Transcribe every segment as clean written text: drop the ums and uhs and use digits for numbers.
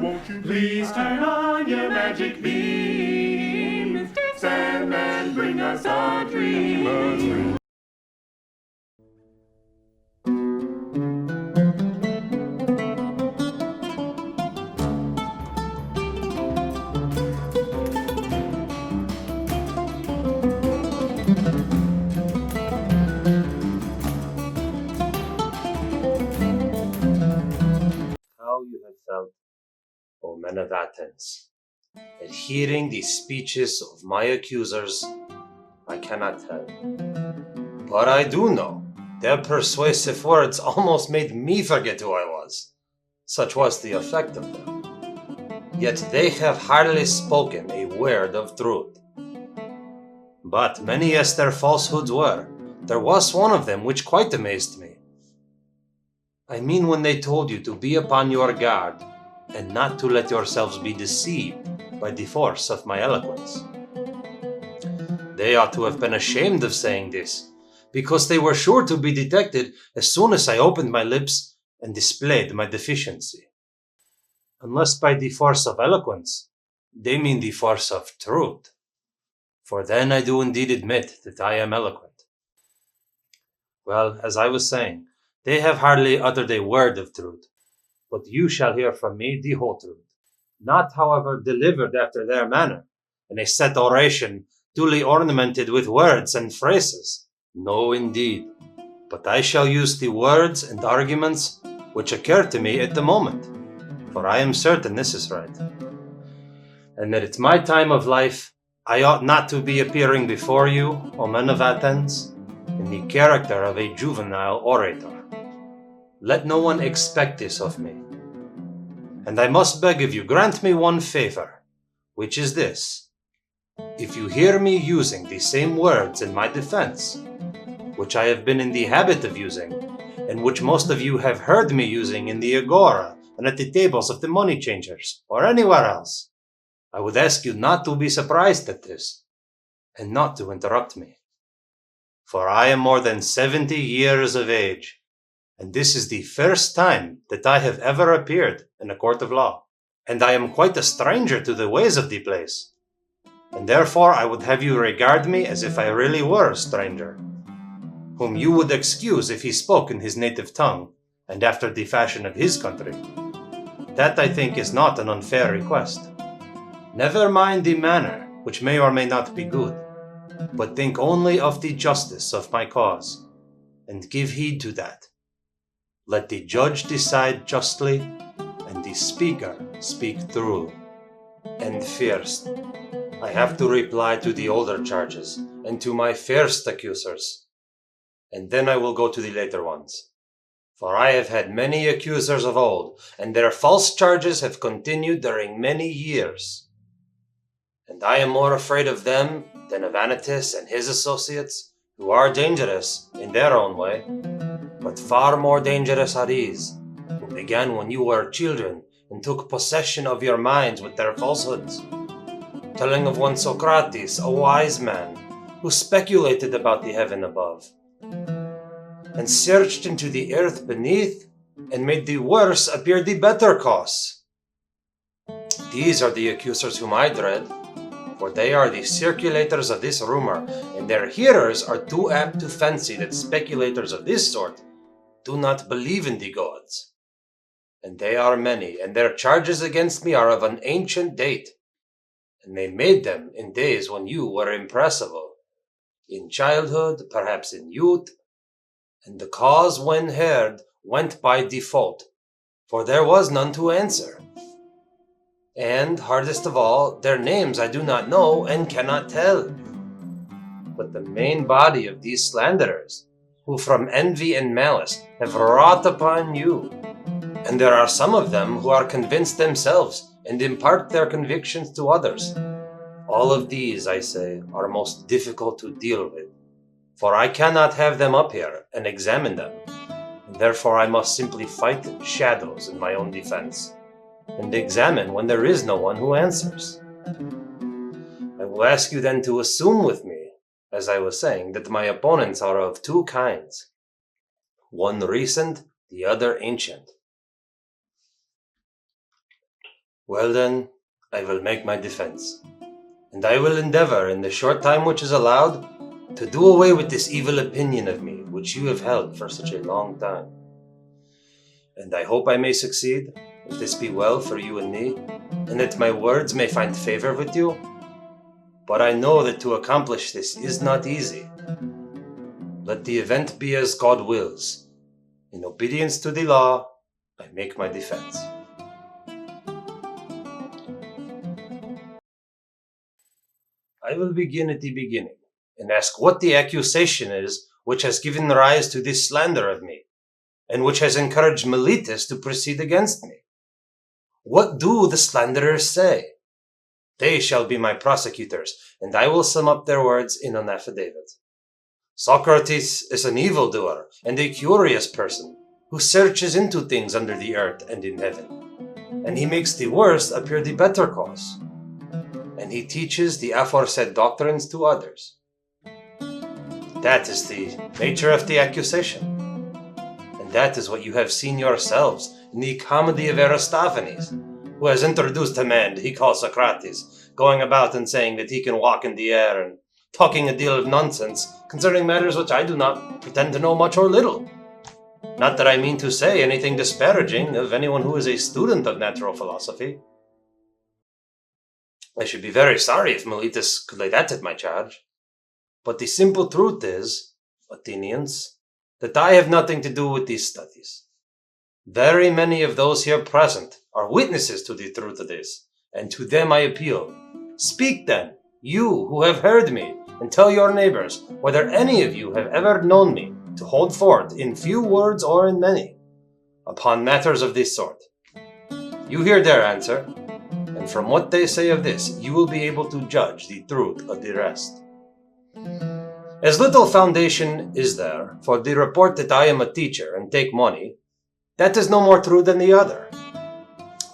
won't you please turn on your magic beam? Mr. Sandman, bring us a dream. How you have felt, O men of Athens, at hearing the speeches of my accusers, I cannot tell. But I do know their persuasive words almost made me forget who I was. Such was the effect of them. Yet they have hardly spoken a word of truth. But many as their falsehoods were, there was one of them which quite amazed me. I mean when they told you to be upon your guard, and not to let yourselves be deceived by the force of my eloquence. They ought to have been ashamed of saying this, because they were sure to be detected as soon as I opened my lips and displayed my deficiency. Unless by the force of eloquence, they mean the force of truth, for then I do indeed admit that I am eloquent. Well, as I was saying, they have hardly uttered a word of truth, but you shall hear from me the whole truth, not, however, delivered after their manner, in a set oration duly ornamented with words and phrases. No, indeed, but I shall use the words and arguments which occur to me at the moment, for I am certain this is right, and that at my time of life I ought not to be appearing before you, O men of Athens, in the character of a juvenile orator. Let no one expect this of me. And I must beg of you, grant me one favor, which is this. If you hear me using the same words in my defense, which I have been in the habit of using, and which most of you have heard me using in the agora and at the tables of the money changers, or anywhere else, I would ask you not to be surprised at this, and not to interrupt me. For I am more than 70 years of age, and this is the first time that I have ever appeared in a court of law, and I am quite a stranger to the ways of the place, and therefore I would have you regard me as if I really were a stranger, whom you would excuse if he spoke in his native tongue, and after the fashion of his country. That, I think, is not an unfair request. Never mind the manner, which may or may not be good, but think only of the justice of my cause, and give heed to that. Let the judge decide justly, and the speaker speak truly. And first, I have to reply to the older charges, and to my first accusers, and then I will go to the later ones. For I have had many accusers of old, and their false charges have continued during many years. And I am more afraid of them than of Anytus and his associates, who are dangerous in their own way. But far more dangerous are these, who began when you were children and took possession of your minds with their falsehoods, telling of one Socrates, a wise man, who speculated about the heaven above, and searched into the earth beneath, and made the worse appear the better cause. These are the accusers whom I dread, for they are the circulators of this rumor, and their hearers are too apt to fancy that speculators of this sort do not believe in the gods. And they are many, and their charges against me are of an ancient date, and they made them in days when you were impressible, in childhood, perhaps in youth, and the cause when heard went by default, for there was none to answer. And, hardest of all, their names I do not know and cannot tell. But the main body of these slanderers, who from envy and malice have wrought upon you, and there are some of them who are convinced themselves and impart their convictions to others. All of these, I say, are most difficult to deal with, for I cannot have them up here and examine them, and therefore I must simply fight in shadows in my own defense, and examine when there is no one who answers. I will ask you then to assume with me, as I was saying, that my opponents are of two kinds, one recent, the other ancient. Well then, I will make my defense, and I will endeavor, in the short time which is allowed, to do away with this evil opinion of me which you have held for such a long time. And I hope I may succeed, if this be well for you and me, and that my words may find favor with you. But I know that to accomplish this is not easy. Let the event be as God wills. In obedience to the law, I make my defense. I will begin at the beginning, and ask what the accusation is which has given rise to this slander of me, and which has encouraged Meletus to proceed against me. What do the slanderers say? They shall be my prosecutors, and I will sum up their words in an affidavit. Socrates is an evildoer and a curious person, who searches into things under the earth and in heaven, and he makes the worst appear the better cause, and he teaches the aforesaid doctrines to others. That is the nature of the accusation, and that is what you have seen yourselves in the comedy of Aristophanes, who has introduced a man he calls Socrates, going about and saying that he can walk in the air and talking a deal of nonsense concerning matters which I do not pretend to know much or little. Not that I mean to say anything disparaging of anyone who is a student of natural philosophy. I should be very sorry if Meletus could lay that at my charge. But the simple truth is, Athenians, that I have nothing to do with these studies. Very many of those here present are witnesses to the truth of this, and to them I appeal. Speak then, you who have heard me, and tell your neighbors whether any of you have ever known me to hold forth in few words or in many, upon matters of this sort. You hear their answer, and from what they say of this, you will be able to judge the truth of the rest. As little foundation is there for the report that I am a teacher and take money, that is no more true than the other.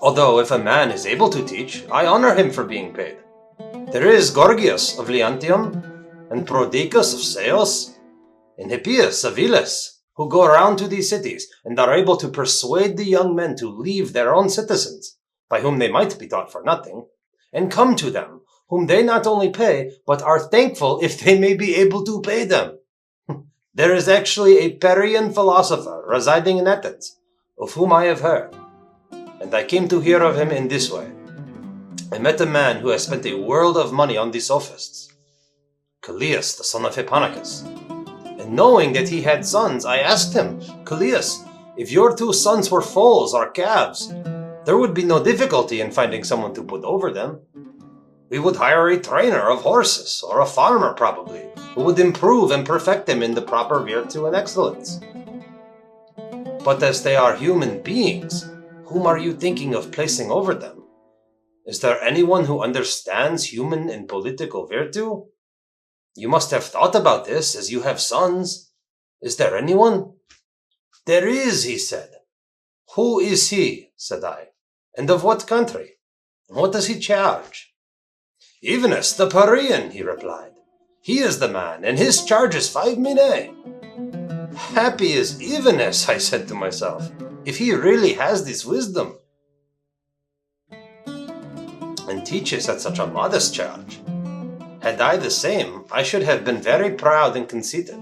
Although if a man is able to teach, I honor him for being paid. There is Gorgias of Leontium, and Prodicus of Seos, and Hippias of Ilis, who go around to these cities and are able to persuade the young men to leave their own citizens, by whom they might be taught for nothing, and come to them, whom they not only pay, but are thankful if they may be able to pay them. There is actually a Parian philosopher residing in Athens, of whom I have heard, and I came to hear of him in this way. I met a man who has spent a world of money on the sophists, Callias, the son of Hipponicus, and knowing that he had sons, I asked him, Callias, if your 2 sons were foals or calves, there would be no difficulty in finding someone to put over them. We would hire a trainer of horses, or a farmer probably, who would improve and perfect them in the proper virtue and excellence. But as they are human beings, whom are you thinking of placing over them? Is there anyone who understands human and political virtue? You must have thought about this, as you have sons. Is there anyone? There is, he said. Who is he? Said I. And of what country? And what does he charge? Evenus the Parian, he replied. He is the man, and his charge is 5 minae. Happy is Evenus, I said to myself, if he really has this wisdom, and teaches at such a modest charge. Had I the same, I should have been very proud and conceited.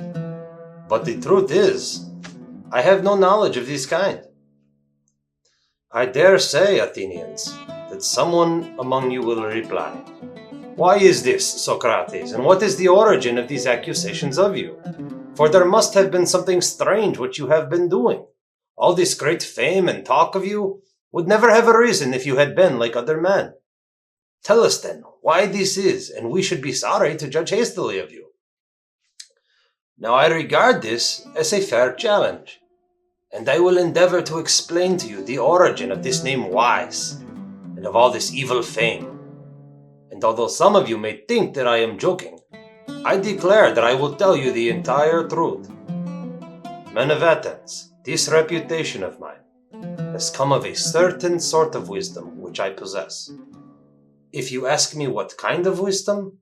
But the truth is, I have no knowledge of this kind. I dare say, Athenians, that someone among you will reply, why is this, Socrates, and what is the origin of these accusations of you? For there must have been something strange which you have been doing. All this great fame and talk of you would never have arisen if you had been like other men. Tell us then why this is, and we should be sorry to judge hastily of you. Now I regard this as a fair challenge, and I will endeavor to explain to you the origin of this name Wise, and of all this evil fame. And although some of you may think that I am joking, I declare that I will tell you the entire truth. Men of Athens, this reputation of mine has come of a certain sort of wisdom which I possess. If you ask me what kind of wisdom,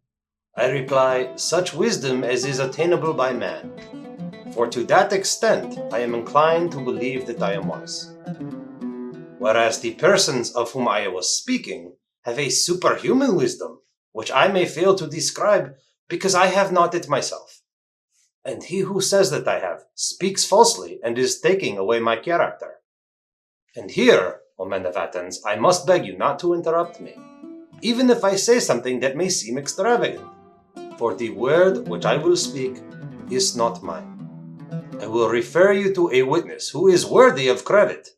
I reply, such wisdom as is attainable by man. For to that extent I am inclined to believe that I am wise. whereas the persons of whom I was speaking have a superhuman wisdom, which I may fail to describe because I have not it myself. And he who says that I have speaks falsely and is taking away my character. And here, O men of Athens, I must beg you not to interrupt me, even if I say something that may seem extravagant, for the word which I will speak is not mine. I will refer you to a witness who is worthy of credit,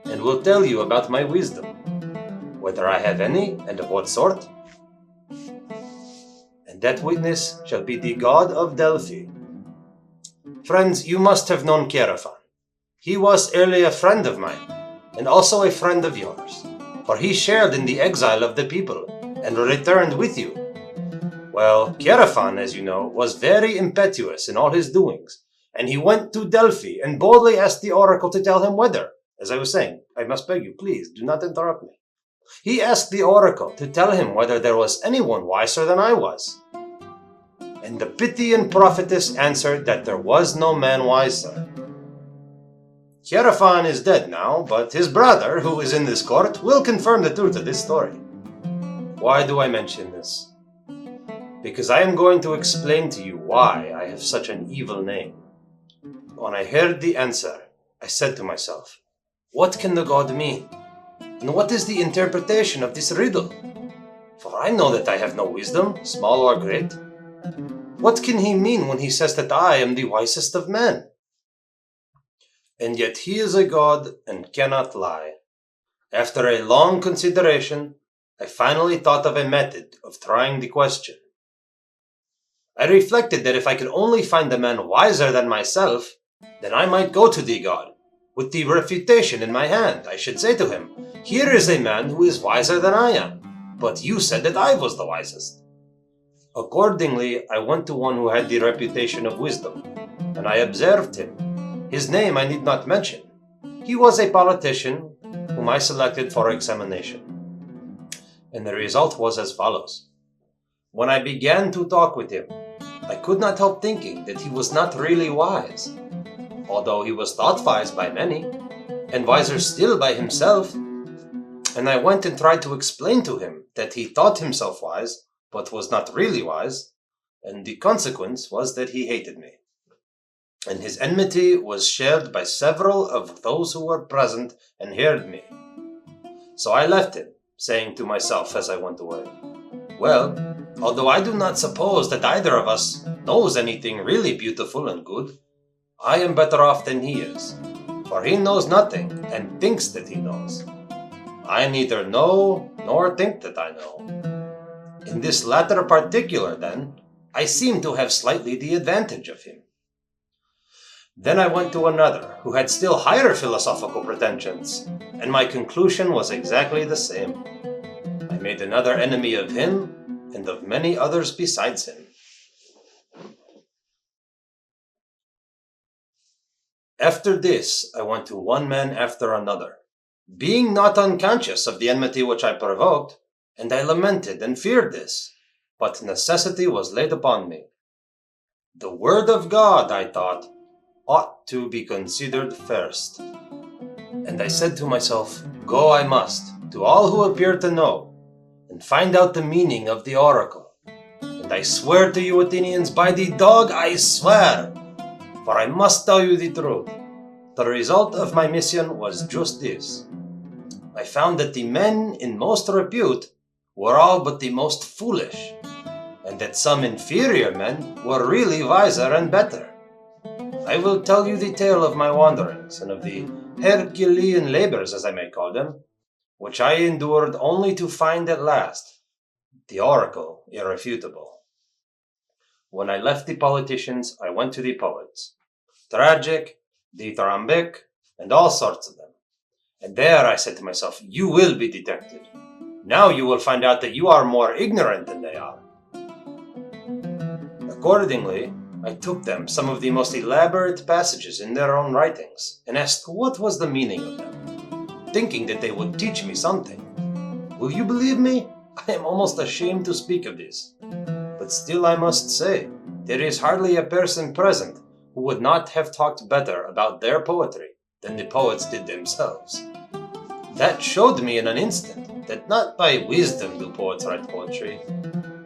and will tell you about my wisdom, whether I have any and of what sort. And that witness shall be the god of Delphi. Friends, you must have known Chaerephon. He was early a friend of mine, and also a friend of yours, for he shared in the exile of the people, and returned with you. Well, Chaerephon, as you know, was very impetuous in all his doings, and he went to Delphi and boldly asked the oracle to tell him whether, as I was saying, I must beg you, please, do not interrupt me. He asked the oracle to tell him whether there was anyone wiser than I was. And the Pythian prophetess answered that there was no man wiser. Chaerephon is dead now, but his brother, who is in this court, will confirm the truth of this story. Why do I mention this? Because I am going to explain to you why I have such an evil name. When I heard the answer, I said to myself, what can the god mean? And what is the interpretation of this riddle? For I know that I have no wisdom, small or great. What can he mean when he says that I am the wisest of men? And yet he is a god and cannot lie. After a long consideration, I finally thought of a method of trying the question. I reflected that if I could only find a man wiser than myself, then I might go to the god. With the refutation in my hand, I should say to him, here is a man who is wiser than I am, but you said that I was the wisest. Accordingly, I went to one who had the reputation of wisdom, and I observed him. His name I need not mention. He was a politician whom I selected for examination. And the result was as follows. When I began to talk with him, I could not help thinking that he was not really wise, although he was thought wise by many, and wiser still by himself. And I went and tried to explain to him that he thought himself wise, but was not really wise, and the consequence was that he hated me. And his enmity was shared by several of those who were present and heard me. So I left him, saying to myself as I went away, well, although I do not suppose that either of us knows anything really beautiful and good, I am better off than he is, for he knows nothing and thinks that he knows. I neither know nor think that I know. In this latter particular, then, I seem to have slightly the advantage of him. Then I went to another, who had still higher philosophical pretensions, and my conclusion was exactly the same. I made another enemy of him, and of many others besides him. After this, I went to one man after another, being not unconscious of the enmity which I provoked, and I lamented and feared this, but necessity was laid upon me. The word of God, I thought, ought to be considered first. And I said to myself, go I must, to all who appear to know, and find out the meaning of the oracle. And I swear to you, Athenians, by the dog I swear, for I must tell you the truth. The result of my mission was just this. I found that the men in most repute were all but the most foolish, and that some inferior men were really wiser and better. I will tell you the tale of my wanderings, and of the Herculean labors, as I may call them, which I endured only to find at last the oracle irrefutable. When I left the politicians, I went to the poets, tragic, dithyrambic, and all sorts of them. And there I said to myself, you will be detected. Now you will find out that you are more ignorant than they are. Accordingly, I took them some of the most elaborate passages in their own writings, and asked what was the meaning of them, thinking that they would teach me something. Will you believe me? I am almost ashamed to speak of this. But still I must say, there is hardly a person present who would not have talked better about their poetry than the poets did themselves. That showed me in an instant that not by wisdom do poets write poetry,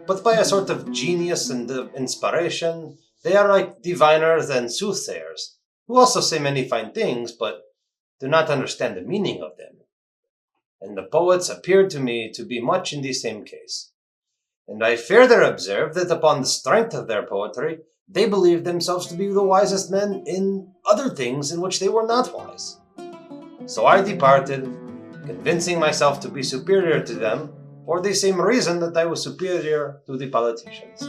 but by a sort of genius and inspiration. They are like diviners and soothsayers, who also say many fine things, but do not understand the meaning of them. And the poets appeared to me to be much in the same case. And I further observed that upon the strength of their poetry, they believed themselves to be the wisest men in other things in which they were not wise. So I departed, convincing myself to be superior to them for the same reason that I was superior to the politicians.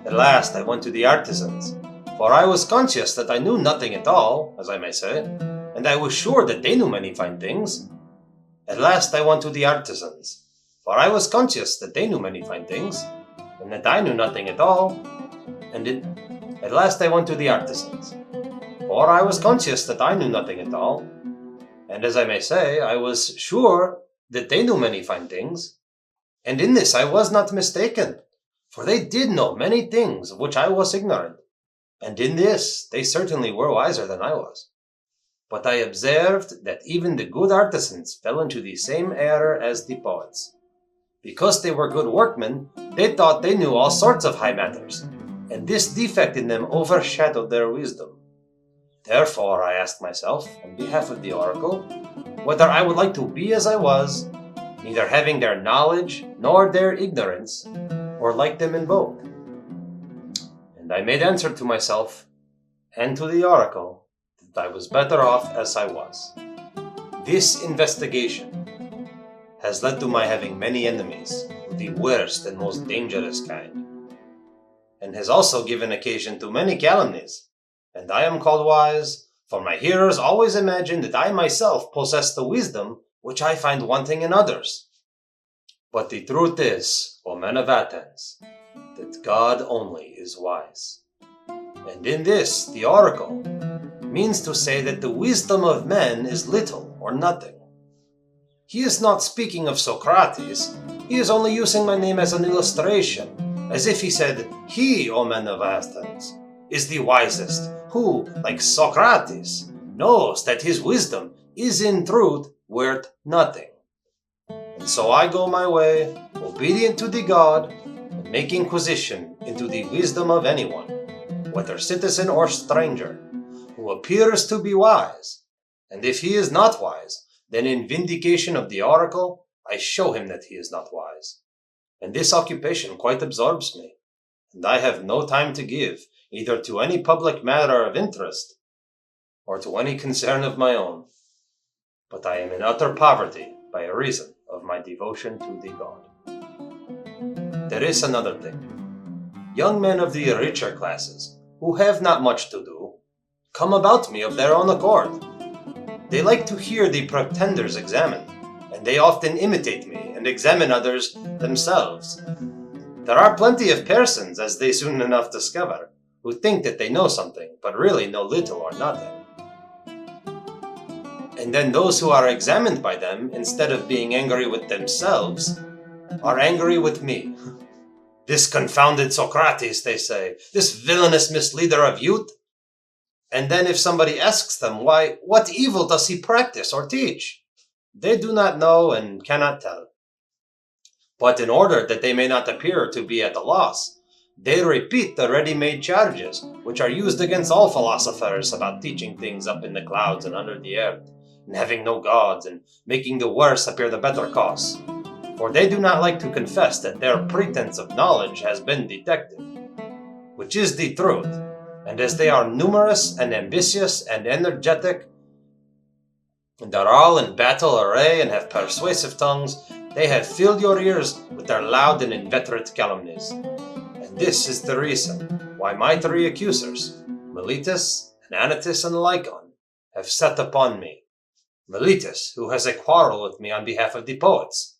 At last I went to the artisans, for I was conscious that I knew nothing at all, as I may say, and I was sure that they knew many fine things. At last I went to the artisans, for I was conscious that they knew many fine things, and that I knew nothing at all. At last I went to the artisans, for I was conscious that I knew nothing at all, and as I may say, I was sure that they knew many fine things, and in this I was not mistaken, for they did know many things of which I was ignorant, and in this they certainly were wiser than I was. But I observed that even the good artisans fell into the same error as the poets. Because they were good workmen, they thought they knew all sorts of high matters, and this defect in them overshadowed their wisdom. Therefore, I asked myself, on behalf of the oracle, whether I would like to be as I was, neither having their knowledge nor their ignorance, or like them in both. And I made answer to myself and to the oracle that I was better off as I was. This investigation has led to my having many enemies of the worst and most dangerous kind, and has also given occasion to many calumnies. And I am called wise, for my hearers always imagine that I myself possess the wisdom which I find wanting in others. But the truth is, O men of Athens, that God only is wise. And in this, the oracle means to say that the wisdom of men is little or nothing. He is not speaking of Socrates, he is only using my name as an illustration, as if he said, "He, O men of Athens, is the wisest, who, like Socrates, knows that his wisdom is in truth worth nothing." And so I go my way, obedient to the God, and make inquisition into the wisdom of anyone, whether citizen or stranger, who appears to be wise. And if he is not wise, then in vindication of the oracle, I show him that he is not wise. And this occupation quite absorbs me, and I have no time to give, either to any public matter of interest, or to any concern of my own. But I am in utter poverty by reason of my devotion to the God. There is another thing. Young men of the richer classes, who have not much to do, come about me of their own accord. They like to hear the pretenders examined, and they often imitate me and examine others themselves. There are plenty of persons, as they soon enough discover, who think that they know something, but really know little or nothing. And then those who are examined by them, instead of being angry with themselves, are angry with me. "This confounded Socrates," they say, "this villainous misleader of youth." And then if somebody asks them, "Why, what evil does he practice or teach?" they do not know and cannot tell. But in order that they may not appear to be at a loss, they repeat the ready-made charges, which are used against all philosophers about teaching things up in the clouds and under the earth, and having no gods, and making the worse appear the better cause. For they do not like to confess that their pretense of knowledge has been detected, which is the truth. And as they are numerous and ambitious and energetic, and are all in battle array and have persuasive tongues, they have filled your ears with their loud and inveterate calumnies. And this is the reason why my three accusers, Meletus, and Anytus, and Lycon, have set upon me. Meletus, who has a quarrel with me on behalf of the poets,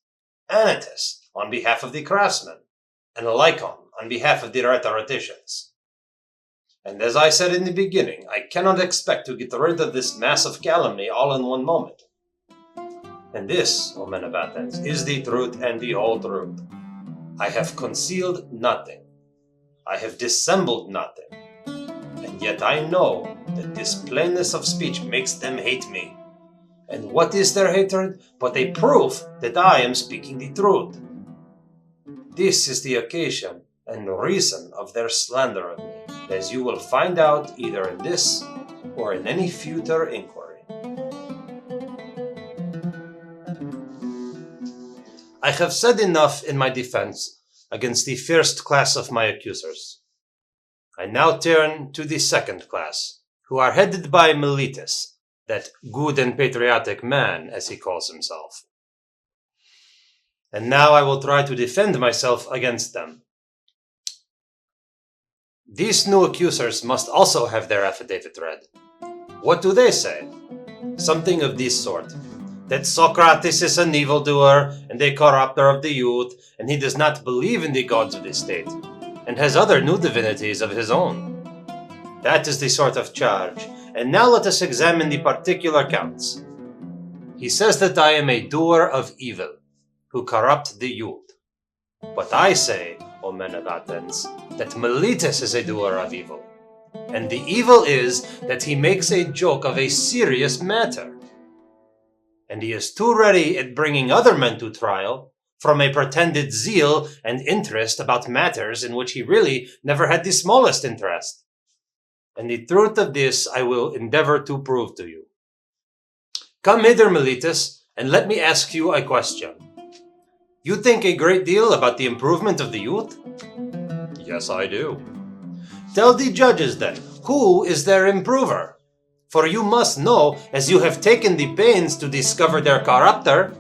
Anytus on behalf of the craftsmen, and Lycon on behalf of the rhetoricians. And as I said in the beginning, I cannot expect to get rid of this mass of calumny all in one moment. And this, O men of Athens, is the truth and the whole truth. I have concealed nothing. I have dissembled nothing. And yet I know that this plainness of speech makes them hate me. And what is their hatred but a proof that I am speaking the truth? This is the occasion and reason of their slander of me, as you will find out either in this or in any future inquiry. I have said enough in my defense against the first class of my accusers. I now turn to the second class, who are headed by Meletus, that good and patriotic man, as he calls himself. And now I will try to defend myself against them. These new accusers must also have their affidavit read. What do they say? Something of this sort, that Socrates is an evildoer and a corrupter of the youth, and he does not believe in the gods of the state, and has other new divinities of his own. That is the sort of charge, and now let us examine the particular counts. He says that I am a doer of evil, who corrupt the youth. But I say, O men of Athens, that Meletus is a doer of evil, and the evil is that he makes a joke of a serious matter. And he is too ready at bringing other men to trial from a pretended zeal and interest about matters in which he really never had the smallest interest. And the truth of this I will endeavor to prove to you. Come hither, Meletus, and let me ask you a question. You think a great deal about the improvement of the youth? Yes, I do. Tell the judges then, who is their improver? For you must know, as you have taken the pains to discover their corrupter,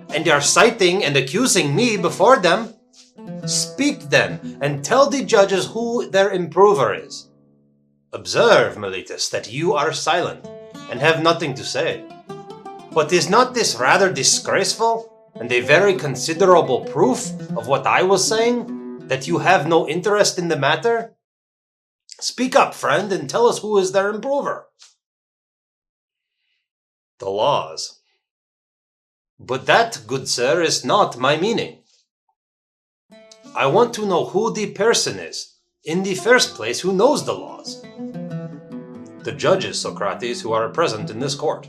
and are citing and accusing me before them. Speak then, and tell the judges who their improver is. Observe, Meletus, that you are silent, and have nothing to say. But is not this rather disgraceful, and a very considerable proof of what I was saying, that you have no interest in the matter? Speak up, friend, and tell us who is their improver. The laws. But that, good sir, is not my meaning. I want to know who the person is, in the first place, who knows the laws. The judges, Socrates, who are present in this court.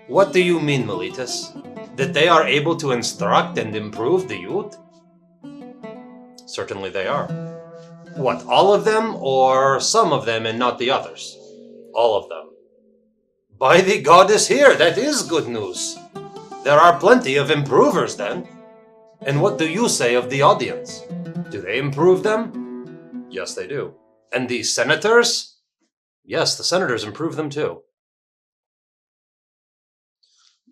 What do you mean, Meletus? That they are able to instruct and improve the youth? Certainly they are. What, all of them, or some of them and not the others? All of them. By the goddess here, that is good news. There are plenty of improvers then. And what do you say of the audience? Do they improve them? Yes, they do. And the senators? Yes, the senators improve them too.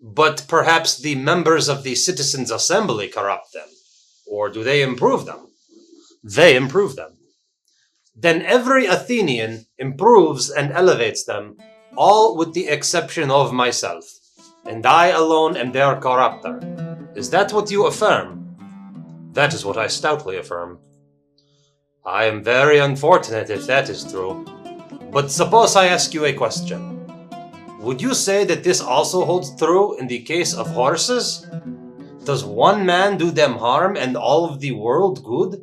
But perhaps the members of the citizens' assembly corrupt them. Or do they improve them? They improve them. Then every Athenian improves and elevates them, all with the exception of myself, and I alone am their corrupter. Is that what you affirm? That is what I stoutly affirm. I am very unfortunate if that is true. But suppose I ask you a question. Would you say that this also holds true in the case of horses? Does one man do them harm and all of the world good?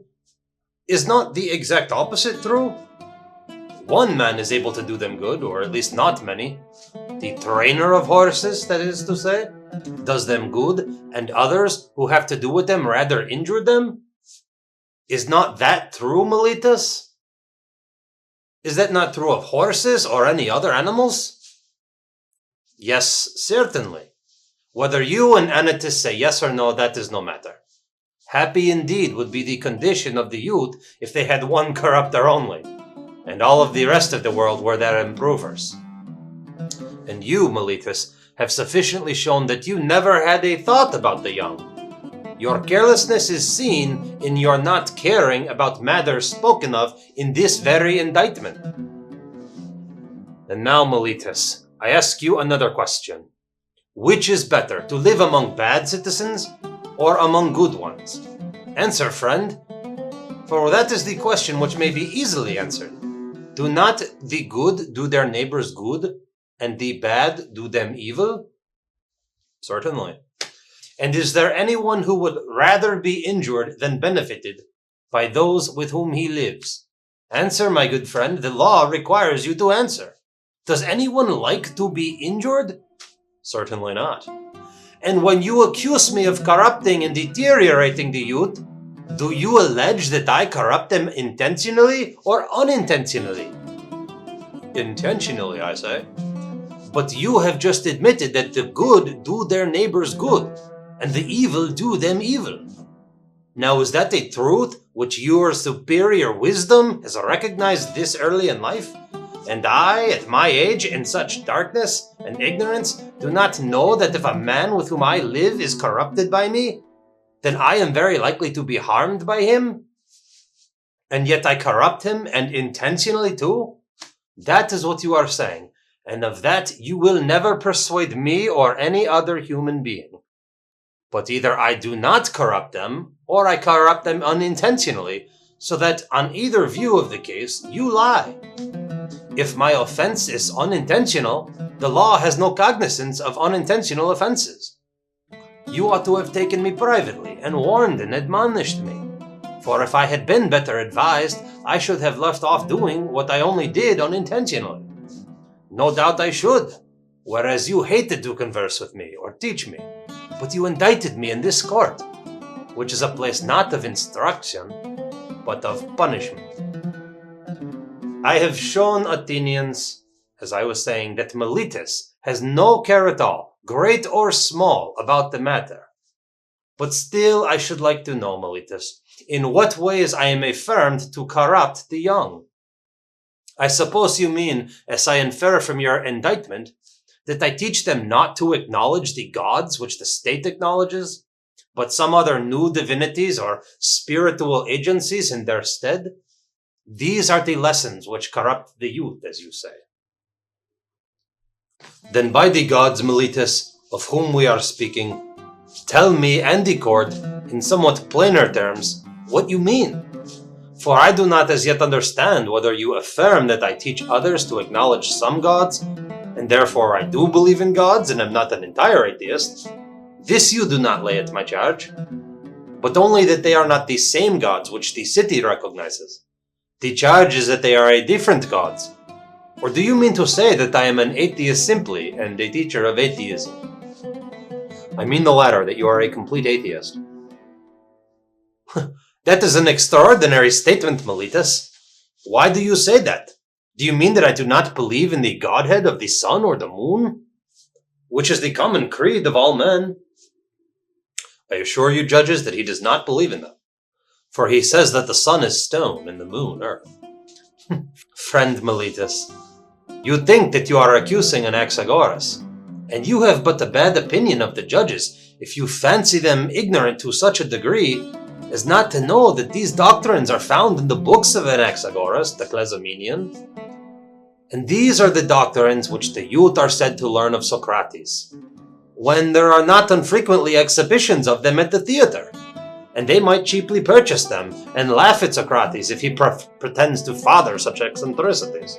Is not the exact opposite true? One man is able to do them good, or at least not many. The trainer of horses, that is to say, does them good, and others who have to do with them rather injure them? Is not that true, Meletus? Is that not true of horses or any other animals? Yes, certainly. Whether you and Anytus say yes or no, that is no matter. Happy indeed would be the condition of the youth if they had one corrupter only, and all of the rest of the world were their improvers. And you, Meletus, have sufficiently shown that you never had a thought about the young. Your carelessness is seen in your not caring about matters spoken of in this very indictment. And now, Meletus, I ask you another question. Which is better, to live among bad citizens or among good ones? Answer, friend, for that is the question which may be easily answered. Do not the good do their neighbors good, and the bad do them evil? Certainly. And is there anyone who would rather be injured than benefited by those with whom he lives? Answer, my good friend, the law requires you to answer. Does anyone like to be injured? Certainly not. And when you accuse me of corrupting and deteriorating the youth, do you allege that I corrupt them intentionally or unintentionally? Intentionally, I say. But you have just admitted that the good do their neighbors good, and the evil do them evil. Now, is that a truth which your superior wisdom has recognized this early in life? And I, at my age, in such darkness and ignorance, do not know that if a man with whom I live is corrupted by me, then I am very likely to be harmed by him? And yet I corrupt him, and intentionally too? That is what you are saying, and of that you will never persuade me or any other human being. But either I do not corrupt them, or I corrupt them unintentionally, so that on either view of the case, you lie. If my offense is unintentional, the law has no cognizance of unintentional offenses. You ought to have taken me privately and warned and admonished me. For if I had been better advised, I should have left off doing what I only did unintentionally. No doubt I should, whereas you hated to converse with me or teach me, but you indicted me in this court, which is a place not of instruction, but of punishment. I have shown Athenians, as I was saying, that Meletus has no care at all, great or small, about the matter. But still I should like to know, Meletus, in what ways I am affirmed to corrupt the young. I suppose you mean, as I infer from your indictment, that I teach them not to acknowledge the gods which the state acknowledges, but some other new divinities or spiritual agencies in their stead? These are the lessons which corrupt the youth, as you say. Then by the gods, Meletus, of whom we are speaking, tell me and the court, in somewhat plainer terms, what you mean. For I do not as yet understand whether you affirm that I teach others to acknowledge some gods, and therefore I do believe in gods and am not an entire atheist. This you do not lay at my charge, but only that they are not the same gods which the city recognizes. The charge is that they are a different gods. Or do you mean to say that I am an atheist simply and a teacher of atheism? I mean the latter, that you are a complete atheist. That is an extraordinary statement, Meletus. Why do you say that? Do you mean that I do not believe in the godhead of the sun or the moon, which is the common creed of all men? I assure you, judges, that he does not believe in them. For he says that the sun is stone and the moon earth. Friend Meletus, you think that you are accusing Anaxagoras, and you have but a bad opinion of the judges if you fancy them ignorant to such a degree as not to know that these doctrines are found in the books of Anaxagoras, the Clazomenian. And these are the doctrines which the youth are said to learn of Socrates, when there are not unfrequently exhibitions of them at the theater, and they might cheaply purchase them and laugh at Socrates if he pretends to father such eccentricities.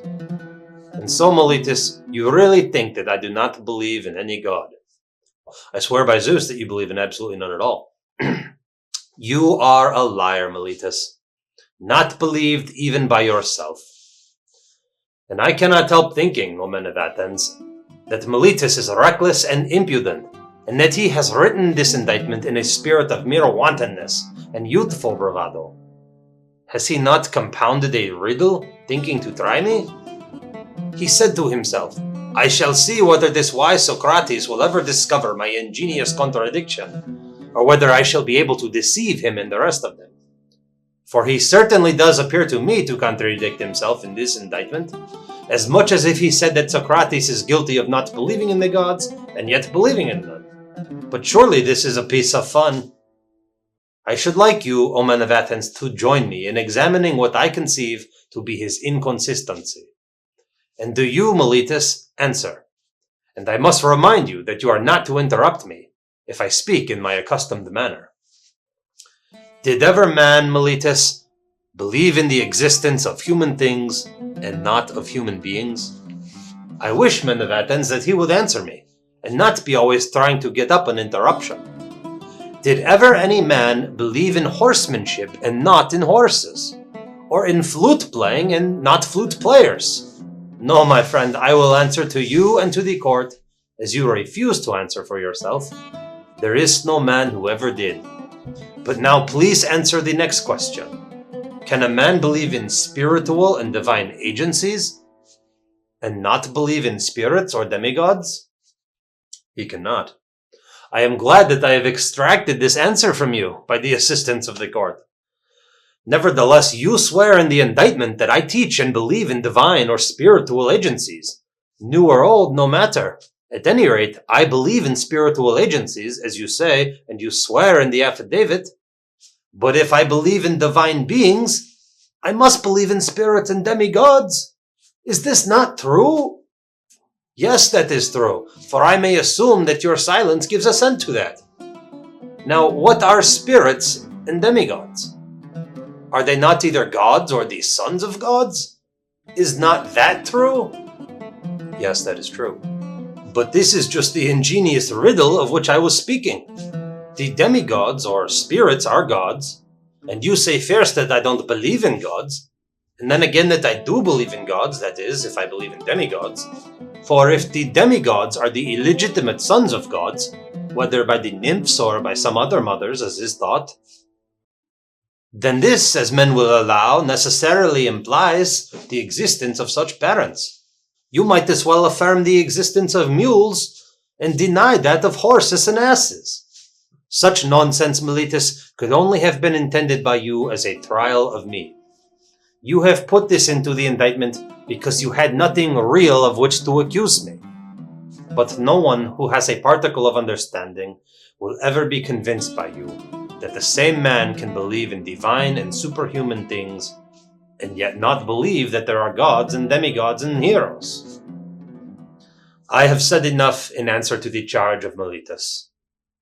And so, Meletus, you really think that I do not believe in any god? I swear by Zeus that you believe in absolutely none at all. You are a liar, Meletus, not believed even by yourself. And I cannot help thinking, O men of Athens, that Meletus is reckless and impudent, and that he has written this indictment in a spirit of mere wantonness and youthful bravado. Has he not compounded a riddle, thinking to try me? He said to himself, I shall see whether this wise Socrates will ever discover my ingenious contradiction, or whether I shall be able to deceive him and the rest of them. For he certainly does appear to me to contradict himself in this indictment, as much as if he said that Socrates is guilty of not believing in the gods, and yet believing in them. But surely this is a piece of fun. I should like you, O men of Athens, to join me in examining what I conceive to be his inconsistency. And do you, Meletus, answer. And I must remind you that you are not to interrupt me if I speak in my accustomed manner. Did ever man, Meletus, believe in the existence of human things and not of human beings? I wish, men of Athens, that he would answer me, and not be always trying to get up an interruption. Did ever any man believe in horsemanship and not in horses? Or in flute playing and not flute players? No, my friend, I will answer to you and to the court, as you refuse to answer for yourself. There is no man who ever did. But now please answer the next question. Can a man believe in spiritual and divine agencies and not believe in spirits or demigods? He cannot. I am glad that I have extracted this answer from you by the assistance of the court. Nevertheless, you swear in the indictment that I teach and believe in divine or spiritual agencies. New or old, no matter. At any rate, I believe in spiritual agencies, as you say, and you swear in the affidavit. But if I believe in divine beings, I must believe in spirits and demigods. Is this not true? Yes, that is true, for I may assume that your silence gives assent to that. Now, what are spirits and demigods? Are they not either gods or the sons of gods? Is not that true? Yes, that is true. But this is just the ingenious riddle of which I was speaking. The demigods or spirits are gods, and you say first that I don't believe in gods, and then again that I do believe in gods, that is, if I believe in demigods. For if the demigods are the illegitimate sons of gods, whether by the nymphs or by some other mothers, as is thought, then this, as men will allow, necessarily implies the existence of such parents. You might as well affirm the existence of mules and deny that of horses and asses. Such nonsense, Meletus, could only have been intended by you as a trial of me. You have put this into the indictment because you had nothing real of which to accuse me. But no one who has a particle of understanding will ever be convinced by you that the same man can believe in divine and superhuman things and yet not believe that there are gods and demigods and heroes. I have said enough in answer to the charge of Meletus.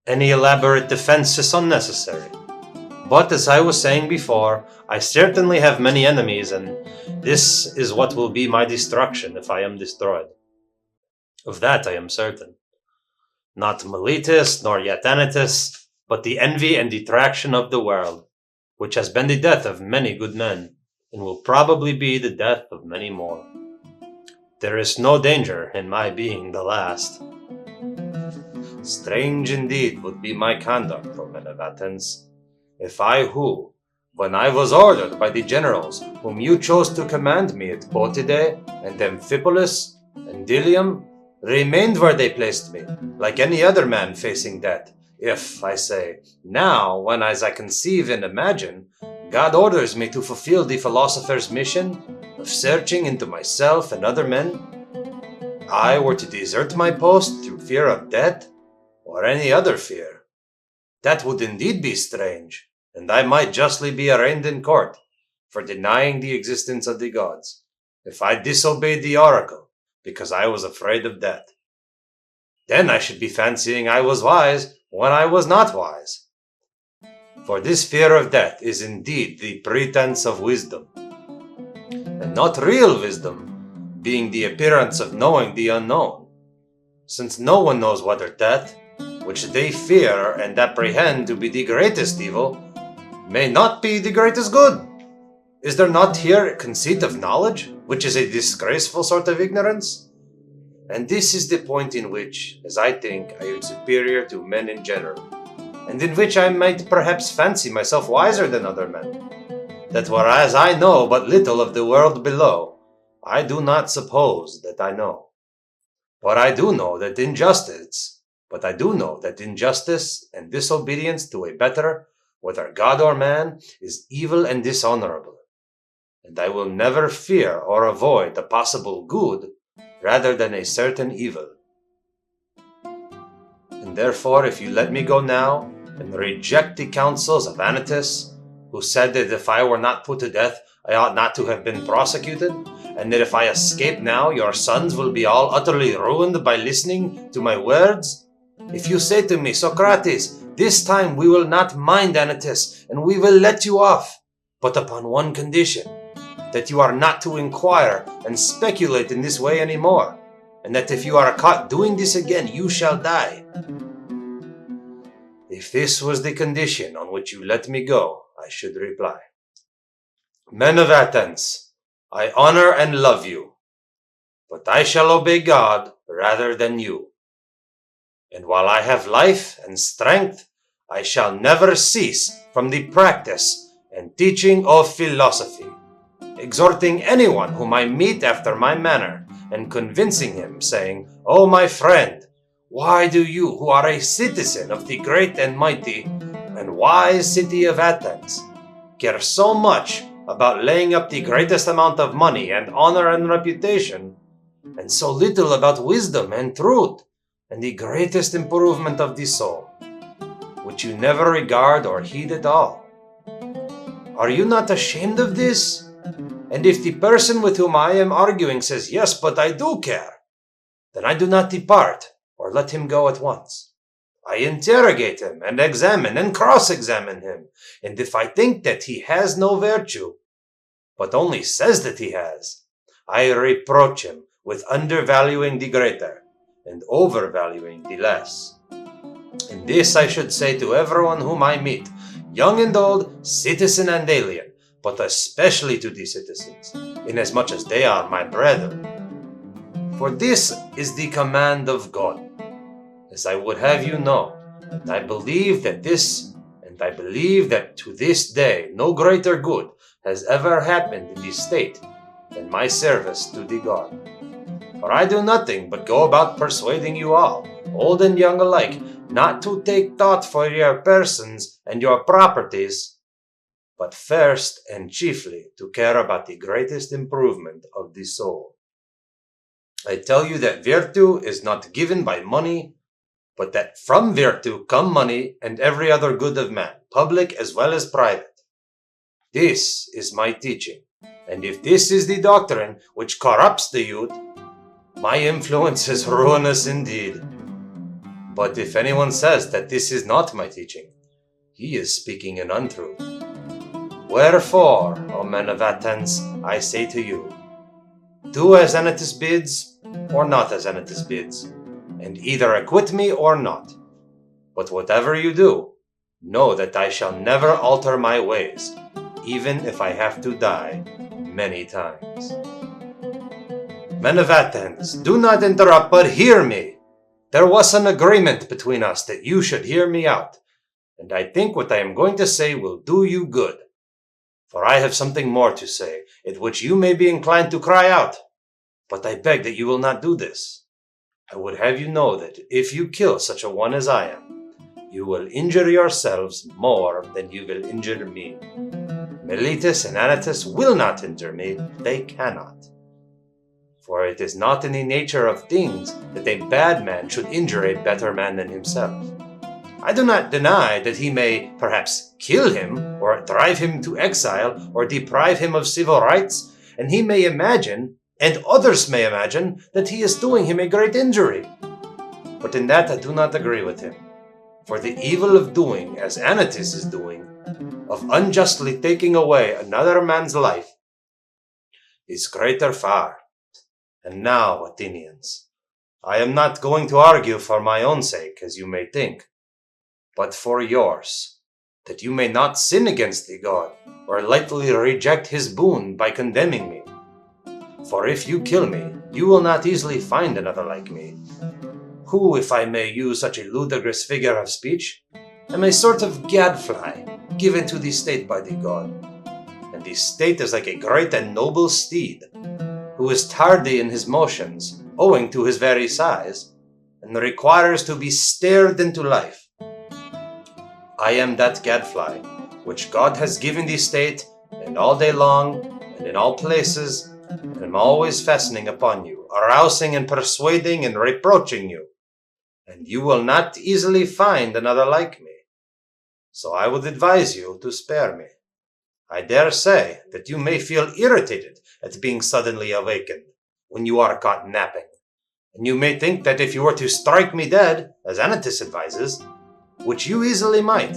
Any elaborate defense is unnecessary. But as I was saying before, I certainly have many enemies, and this is what will be my destruction if I am destroyed. Of that I am certain. Not Meletus nor yet Anytus, but the envy and detraction of the world, which has been the death of many good men, and will probably be the death of many more. There is no danger in my being the last. Strange indeed would be my conduct, O men of Athens, if I who, when I was ordered by the generals whom you chose to command me at Potide and Amphipolis and Dilium, remained where they placed me, like any other man facing death, if, I say, now, when as I conceive and imagine, God orders me to fulfill the philosopher's mission of searching into myself and other men, I were to desert my post through fear of death, or any other fear. That would indeed be strange, and I might justly be arraigned in court for denying the existence of the gods, if I disobeyed the oracle because I was afraid of death. Then I should be fancying I was wise when I was not wise. For this fear of death is indeed the pretense of wisdom, and not real wisdom, being the appearance of knowing the unknown, since no one knows whether death, which they fear and apprehend to be the greatest evil, may not be the greatest good. Is there not here a conceit of knowledge, which is a disgraceful sort of ignorance? And this is the point in which, as I think, I am superior to men in general, and in which I might perhaps fancy myself wiser than other men, that whereas I know but little of the world below, I do not suppose that I know. But I do know that injustice and disobedience to a better, whether God or man, is evil and dishonorable, and I will never fear or avoid a possible good rather than a certain evil. And therefore, if you let me go now, and reject the counsels of Anytus, who said that if I were not put to death, I ought not to have been prosecuted, and that if I escape now, your sons will be all utterly ruined by listening to my words, if you say to me, Socrates, this time we will not mind Anytus, and we will let you off, but upon one condition, that you are not to inquire and speculate in this way any more, and that if you are caught doing this again, you shall die. If this was the condition on which you let me go, I should reply, Men of Athens, I honor and love you. but I shall obey God rather than you. And while I have life and strength, I shall never cease from the practice and teaching of philosophy, exhorting anyone whom I meet after my manner, and convincing him, saying, O my friend, why do you, who are a citizen of the great and mighty and wise city of Athens, care so much about laying up the greatest amount of money and honor and reputation, and so little about wisdom and truth and the greatest improvement of the soul, which you never regard or heed at all? Are you not ashamed of this? And if the person with whom I am arguing says, yes, but I do care, then I do not depart or let him go at once. I interrogate him and examine and cross-examine him, and if I think that he has no virtue, but only says that he has, I reproach him with undervaluing the greater and overvaluing the less. And this I should say to everyone whom I meet, young and old, citizen and alien, but especially to the citizens, inasmuch as they are my brethren. For this is the command of God, as I would have you know, and I believe that to this day no greater good has ever happened in the state than my service to the God. For I do nothing but go about persuading you all, old and young alike, not to take thought for your persons and your properties, but first and chiefly to care about the greatest improvement of the soul. I tell you that virtue is not given by money, but that from virtue come money and every other good of man, public as well as private. This is my teaching, and if this is the doctrine which corrupts the youth, my influence is ruinous indeed. But if anyone says that this is not my teaching, he is speaking in untruth. Wherefore, O men of Athens, I say to you, do as Anytus bids, or not as Anytus bids, and either acquit me or not. But whatever you do, know that I shall never alter my ways, even if I have to die many times. Men of Athens, do not interrupt, but hear me. There was an agreement between us that you should hear me out, and I think what I am going to say will do you good. For I have something more to say, at which you may be inclined to cry out, but I beg that you will not do this. I would have you know that if you kill such a one as I am, you will injure yourselves more than you will injure me. Meletus and Anytus will not injure me, they cannot. For it is not in the nature of things that a bad man should injure a better man than himself. I do not deny that he may perhaps kill him, or drive him to exile, or deprive him of civil rights, and he may imagine, and others may imagine, that he is doing him a great injury. But in that I do not agree with him. For the evil of doing as Anytus is doing, of unjustly taking away another man's life, is greater far. And now, Athenians, I am not going to argue for my own sake, as you may think, but for yours, that you may not sin against the God, or lightly reject his boon by condemning me. For if you kill me, you will not easily find another like me, who, if I may use such a ludicrous figure of speech, am a sort of gadfly given to the state by the God. And the state is like a great and noble steed, who is tardy in his motions, owing to his very size, and requires to be stared into life. I am that gadfly, which God has given the state, and all day long, and in all places, and am always fastening upon you, arousing and persuading and reproaching you, and you will not easily find another like me. So I would advise you to spare me. I dare say that you may feel irritated at being suddenly awakened when you are caught napping, and you may think that if you were to strike me dead, as Anytus advises, which you easily might,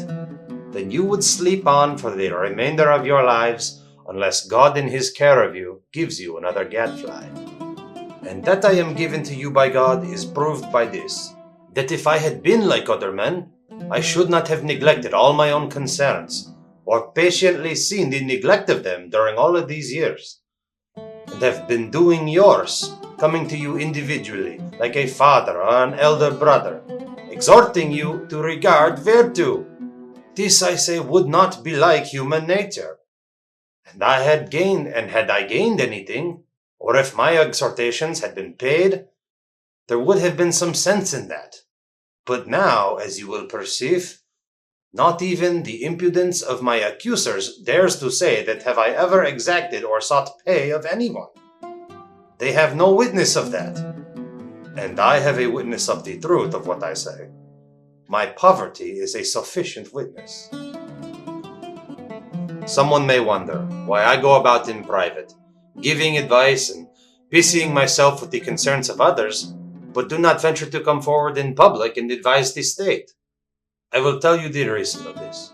then you would sleep on for the remainder of your lives, unless God in his care of you gives you another gadfly. And that I am given to you by God is proved by this, that if I had been like other men, I should not have neglected all my own concerns, or patiently seen the neglect of them during all of these years, and have been doing yours coming to you individually, like a father or an elder brother, exhorting you to regard virtue. This, I say, would not be like human nature. And had I gained anything, or if my exhortations had been paid, there would have been some sense in that. But now, as you will perceive, not even the impudence of my accusers dares to say that have I ever exacted or sought pay of anyone. They have no witness of that, and I have a witness of the truth of what I say. My poverty is a sufficient witness. Someone may wonder why I go about in private, giving advice and busying myself with the concerns of others, but do not venture to come forward in public and advise the state. I will tell you the reason of this.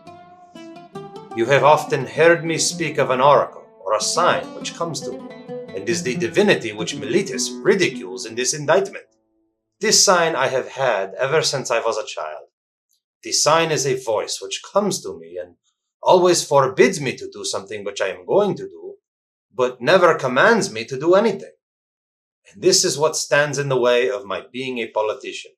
You have often heard me speak of an oracle or a sign which comes to me, and is the divinity which Meletus ridicules in this indictment. This sign I have had ever since I was a child. The sign is a voice which comes to me and always forbids me to do something which I am going to do, but never commands me to do anything. And this is what stands in the way of my being a politician.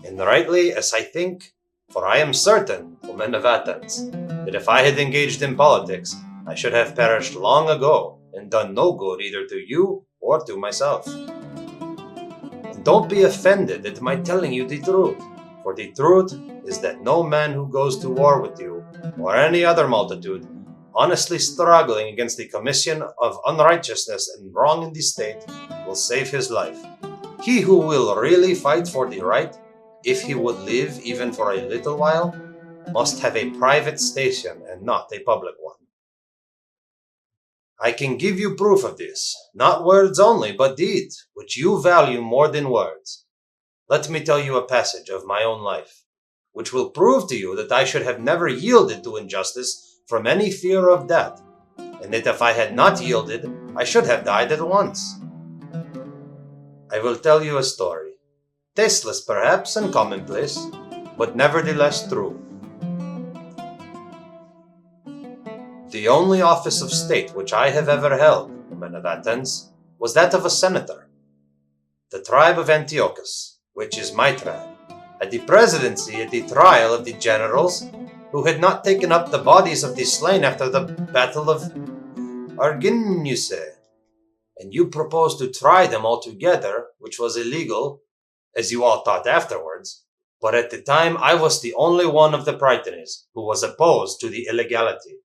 And rightly, as I think, for I am certain, O men of Athens, that if I had engaged in politics, I should have perished long ago and done no good either to you or to myself. And don't be offended at my telling you the truth, for the truth is that no man who goes to war with you, or any other multitude, honestly struggling against the commission of unrighteousness and wrong in the state, will save his life. He who will really fight for the right, if he would live even for a little while, must have a private station and not a public one. I can give you proof of this, not words only, but deeds, which you value more than words. Let me tell you a passage of my own life, which will prove to you that I should have never yielded to injustice from any fear of death, and that if I had not yielded, I should have died at once. I will tell you a story, tasteless perhaps and commonplace, but nevertheless true. The only office of state which I have ever held, O men of Athens, was that of a senator. The tribe of Antiochus, which is my tribe, had the presidency at the trial of the generals who had not taken up the bodies of the slain after the battle of Arginusse, and you proposed to try them all together, which was illegal, as you all thought afterwards, but at the time I was the only one of the prytanes who was opposed to the illegality,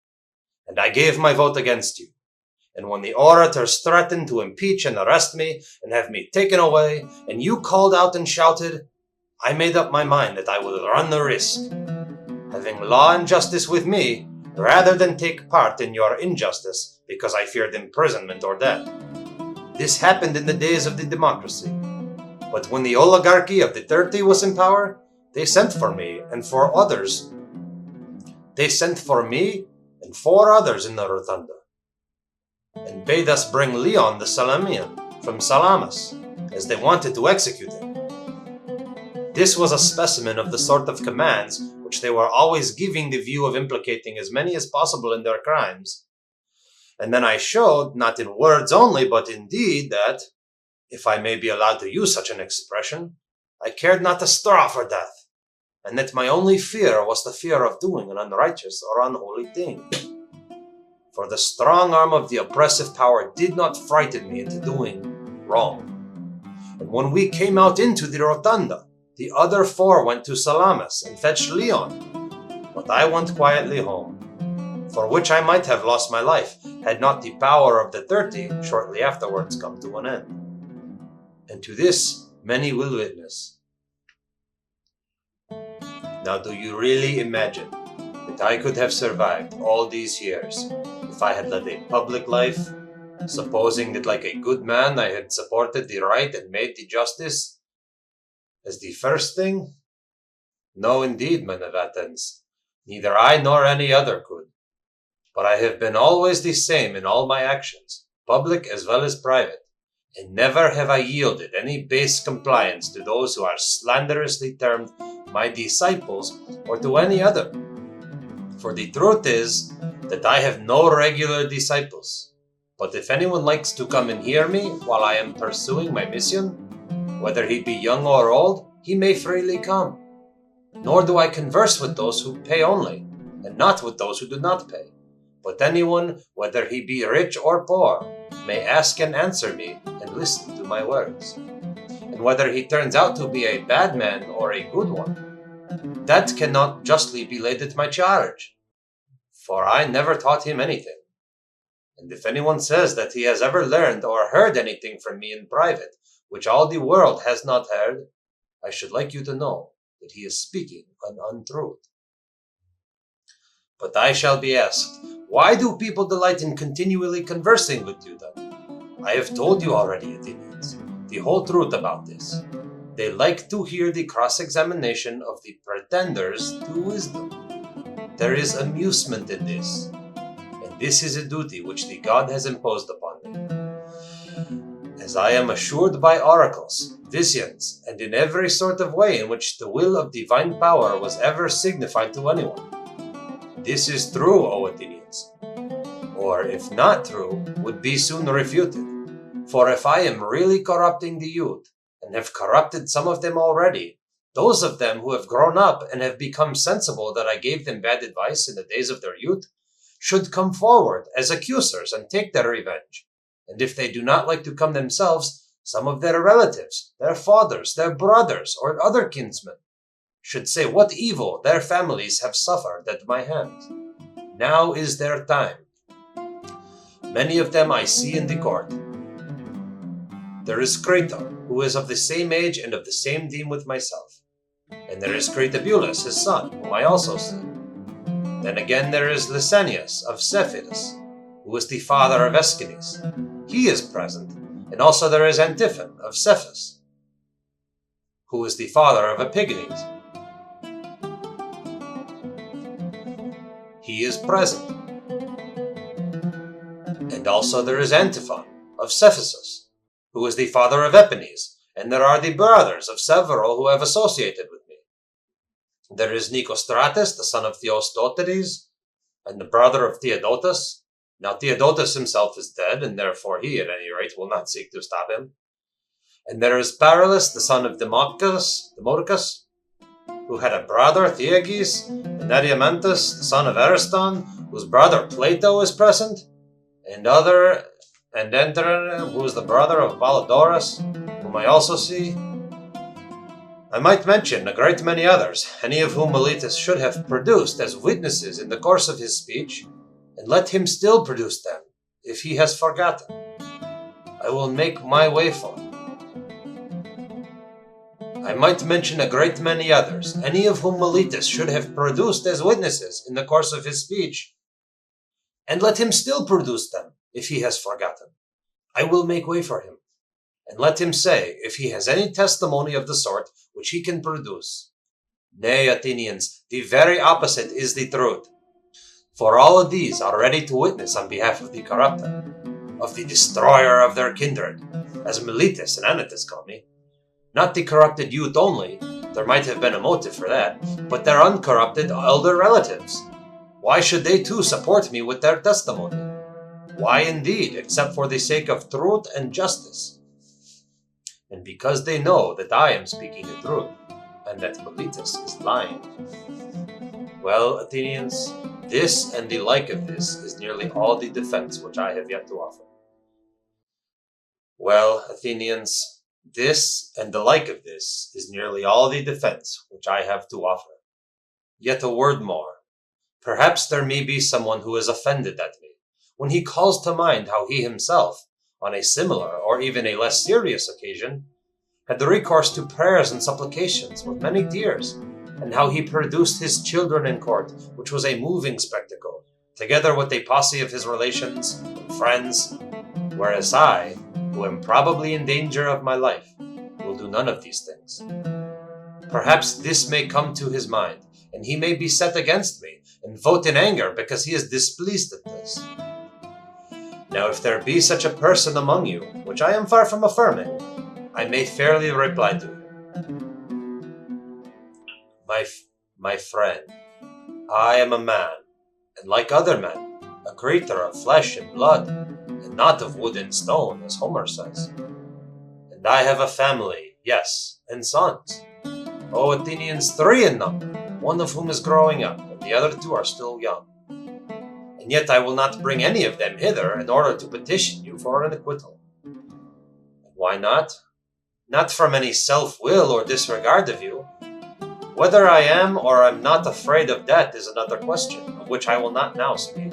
and I gave my vote against you. And when the orators threatened to impeach and arrest me and have me taken away, and you called out and shouted, I made up my mind that I would run the risk, having law and justice with me, rather than take part in your injustice because I feared imprisonment or death. This happened in the days of the democracy. But when the oligarchy of the 30 was in power, they sent for me and for others. They sent for me and 4 others in the rotunda, and bade us bring Leon the Salamian from Salamis, as they wanted to execute him. This was a specimen of the sort of commands which they were always giving the view of implicating as many as possible in their crimes. And then I showed, not in words only, but in deed, that, if I may be allowed to use such an expression, I cared not a straw for death, and that my only fear was the fear of doing an unrighteous or unholy thing. For the strong arm of the oppressive power did not frighten me into doing wrong. And when we came out into the rotunda, the other 4 went to Salamis and fetched Leon, but I went quietly home, for which I might have lost my life, had not the power of the 30 shortly afterwards come to an end. And to this many will witness. Now do you really imagine that I could have survived all these years if I had led a public life, supposing that like a good man I had supported the right and made the justice as the first thing? No, indeed, men of Athens, neither I nor any other could. But I have been always the same in all my actions, public as well as private, and never have I yielded any base compliance to those who are slanderously termed my disciples or to any other. For the truth is that I have no regular disciples, But if anyone likes to come and hear me while I am pursuing my mission, whether he be young or old, he may freely come. Nor do I converse with those who pay only, and not with those who do not pay. But anyone, whether he be rich or poor, may ask and answer me and listen to my words. And whether he turns out to be a bad man or a good one, that cannot justly be laid at my charge, for I never taught him anything. And if anyone says that he has ever learned or heard anything from me in private, which all the world has not heard, I should like you to know that he is speaking an untruth. But I shall be asked, why do people delight in continually conversing with you then? I have told you already, Athenians, the whole truth about this. They like to hear the cross-examination of the pretenders to wisdom. There is amusement in this, and this is a duty which the God has imposed upon me. As I am assured by oracles, visions, and in every sort of way in which the will of divine power was ever signified to anyone. This is true, O Athenians, or if not true, would be soon refuted. For if I am really corrupting the youth, and have corrupted some of them already, those of them who have grown up and have become sensible that I gave them bad advice in the days of their youth, should come forward as accusers and take their revenge. And if they do not like to come themselves, some of their relatives, their fathers, their brothers, or other kinsmen, should say what evil their families have suffered at my hands. Now is their time. Many of them I see in the court. There is Crato, who is of the same age and of the same deme with myself. And there is Cratabulus, his son, whom I also see. Then again there is Lysanias of Cephalus, who is the father of Aeschines. He is present. And also there is Antiphon of Cephas, who is the father of Epigenes. He is present. And also there is Antiphon of Cephasus, who is the father of Epines, and there are the brothers of several who have associated with me. There is Nicostratus, the son of Theostotetes, and the brother of Theodotus. Now Theodotus himself is dead, and therefore he, at any rate, will not seek to stop him. And there is Paralus, the son of Demodocus, who had a brother, Theages, and Adiamantus, the son of Ariston, whose brother Plato is present, and Enteron, who is the brother of Valediction, whom I also see. I might mention a great many others, any of whom Meletus should have produced as witnesses in the course of his speech, and let him still produce them, if he has forgotten. I will make my way for him. I might mention a great many others, any of whom Meletus should have produced as witnesses in the course of his speech, and let him still produce them, if he has forgotten. I will make way for him, and let him say, if he has any testimony of the sort which he can produce. Nay, Athenians, the very opposite is the truth. For all of these are ready to witness on behalf of the corrupter, of the destroyer of their kindred, as Meletus and Anytus call me. Not the corrupted youth only, there might have been a motive for that, but their uncorrupted elder relatives. Why should they too support me with their testimony? Why indeed, except for the sake of truth and justice? And because they know that I am speaking the truth, and that Meletus is lying. Well, Athenians, this and the like of this is nearly all the defense which I have yet to offer. Well, Athenians, this and the like of this is nearly all the defense which I have to offer. Yet a word more. Perhaps there may be someone who is offended at me, when he calls to mind how he himself, on a similar or even a less serious occasion, had the recourse to prayers and supplications with many tears, and how he produced his children in court, which was a moving spectacle, together with a posse of his relations and friends, whereas I, who am probably in danger of my life, will do none of these things. Perhaps this may come to his mind, and he may be set against me, and vote in anger because he is displeased at this. Now if there be such a person among you, which I am far from affirming, I may fairly reply to him. My friend, I am a man, and like other men, a creature of flesh and blood, and not of wood and stone, as Homer says. And I have a family, yes, and sons. O Athenians, 3 in number, one of whom is growing up, and the other 2 are still young. And yet I will not bring any of them hither in order to petition you for an acquittal. And why not? Not from any self-will or disregard of you. Whether I am or am not afraid of death is another question, of which I will not now speak.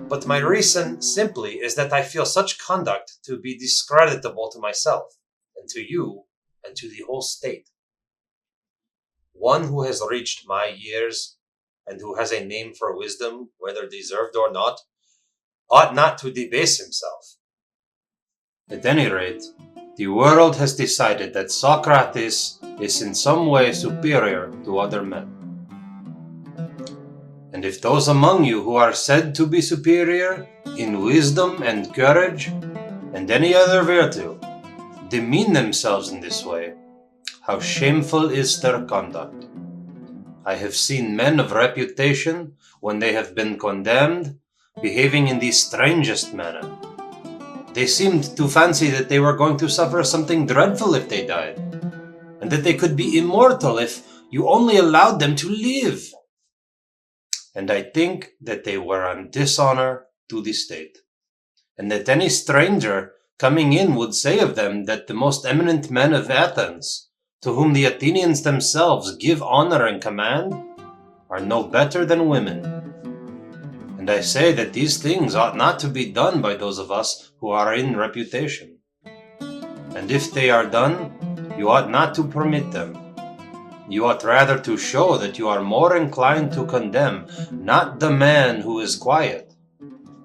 But my reason simply is that I feel such conduct to be discreditable to myself, and to you, and to the whole state. One who has reached my years, and who has a name for wisdom, whether deserved or not, ought not to debase himself. At any rate, the world has decided that Socrates is in some way superior to other men. And if those among you who are said to be superior in wisdom and courage and any other virtue demean themselves in this way, how shameful is their conduct. I have seen men of reputation, when they have been condemned, behaving in the strangest manner. They seemed to fancy that they were going to suffer something dreadful if they died, and that they could be immortal if you only allowed them to live. And I think that they were on dishonor to the state, and that any stranger coming in would say of them that the most eminent men of Athens, to whom the Athenians themselves give honor and command, are no better than women. And I say that these things ought not to be done by those of us who are in reputation. And if they are done, you ought not to permit them. You ought rather to show that you are more inclined to condemn not the man who is quiet,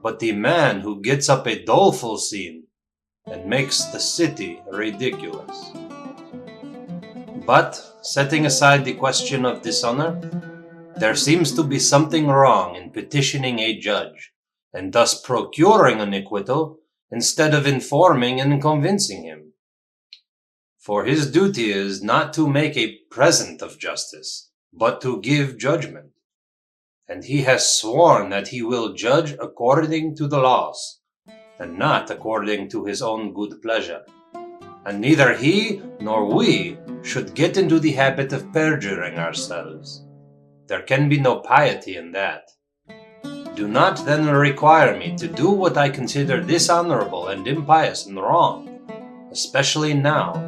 but the man who gets up a doleful scene and makes the city ridiculous. But, setting aside the question of dishonor, there seems to be something wrong in petitioning a judge, and thus procuring an acquittal, instead of informing and convincing him. For his duty is not to make a present of justice, but to give judgment. And he has sworn that he will judge according to the laws, and not according to his own good pleasure. And neither he nor we should get into the habit of perjuring ourselves. There can be no piety in that. Do not then require me to do what I consider dishonorable and impious and wrong, especially now,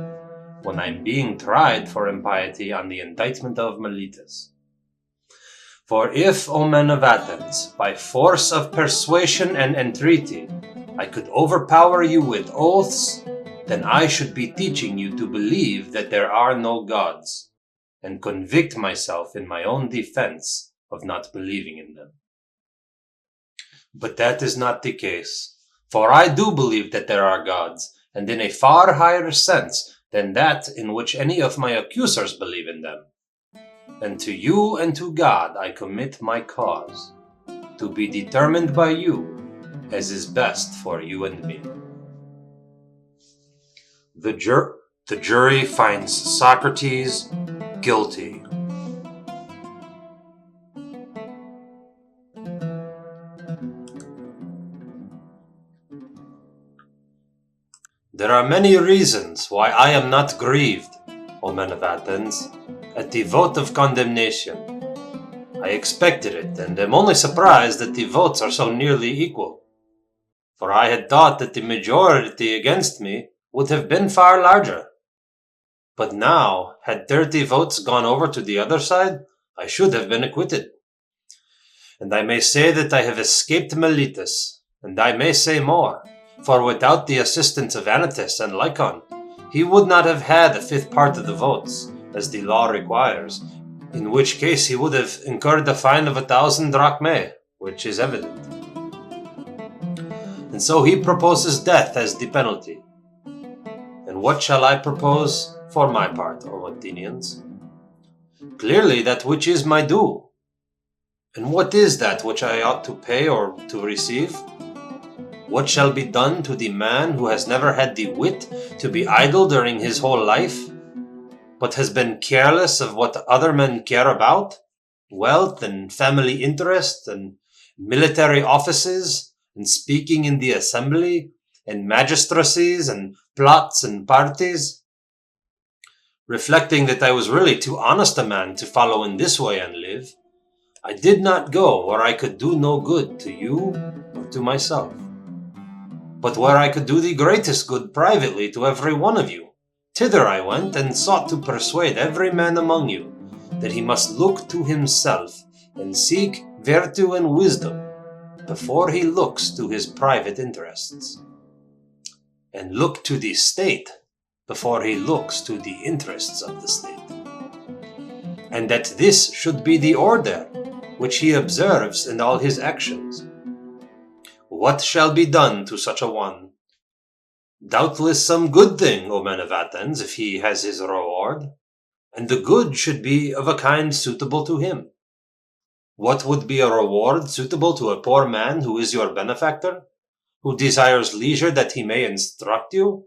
when I am being tried for impiety on the indictment of Miletus. For if, O men of Athens, by force of persuasion and entreaty, I could overpower you with oaths, then I should be teaching you to believe that there are no gods, and convict myself in my own defense of not believing in them. But that is not the case, for I do believe that there are gods, and in a far higher sense than that in which any of my accusers believe in them. And to you and to God I commit my cause, to be determined by you as is best for you and me. The jury finds Socrates guilty. There are many reasons why I am not grieved, O men of Athens, at the vote of condemnation. I expected it, and am only surprised that the votes are so nearly equal. For I had thought that the majority against me would have been far larger. But now, had 30 votes gone over to the other side, I should have been acquitted. And I may say that I have escaped Miletus, and I may say more, for without the assistance of Anytus and Lycon, he would not have had a 5th part of the votes, as the law requires, in which case he would have incurred a fine of 1,000 drachmae, which is evident. And so he proposes death as the penalty. And what shall I propose for my part, O Athenians? Clearly that which is my due. And what is that which I ought to pay or to receive? What shall be done to the man who has never had the wit to be idle during his whole life, but has been careless of what other men care about, wealth and family interest and military offices and speaking in the assembly, and magistracies, and plots and parties, reflecting that I was really too honest a man to follow in this way and live, I did not go where I could do no good to you or to myself, but where I could do the greatest good privately to every one of you. Thither I went, and sought to persuade every man among you that he must look to himself and seek virtue and wisdom before he looks to his private interests, and look to the state before he looks to the interests of the state, and that this should be the order which he observes in all his actions. What shall be done to such a one? Doubtless some good thing, O men of Athens, if he has his reward, and the good should be of a kind suitable to him. What would be a reward suitable to a poor man who is your benefactor, who desires leisure that he may instruct you?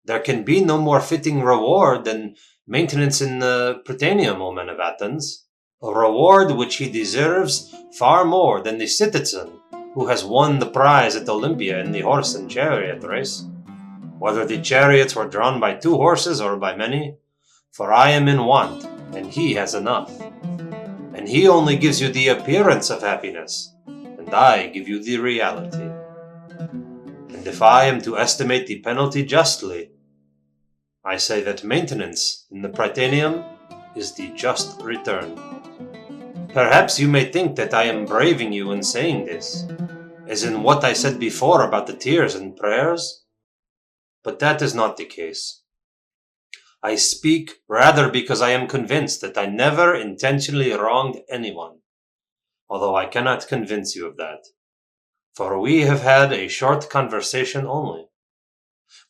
There can be no more fitting reward than maintenance in the Prytaneum, O men of Athens, a reward which he deserves far more than the citizen who has won the prize at Olympia in the horse and chariot race, whether the chariots were drawn by 2 horses or by many, for I am in want, and he has enough. And he only gives you the appearance of happiness, and I give you the reality. And if I am to estimate the penalty justly, I say that maintenance in the Prytaneum is the just return. Perhaps you may think that I am braving you in saying this, as in what I said before about the tears and prayers, but that is not the case. I speak rather because I am convinced that I never intentionally wronged anyone, although I cannot convince you of that, for we have had a short conversation only.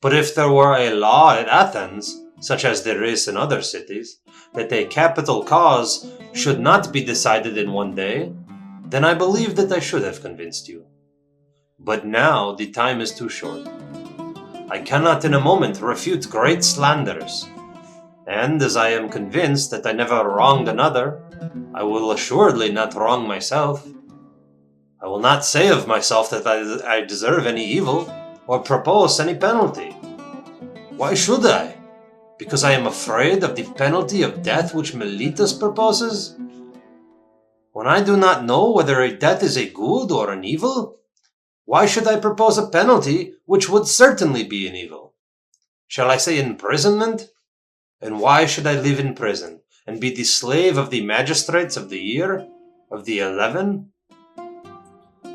But if there were a law at Athens, such as there is in other cities, that a capital cause should not be decided in one day, then I believe that I should have convinced you. But now the time is too short. I cannot in a moment refute great slanders, and as I am convinced that I never wronged another, I will assuredly not wrong myself. I will not say of myself that I deserve any evil, or propose any penalty. Why should I? Because I am afraid of the penalty of death which Meletus proposes? When I do not know whether a death is a good or an evil, why should I propose a penalty which would certainly be an evil? Shall I say imprisonment? And why should I live in prison, and be the slave of the magistrates of the year, of the 11?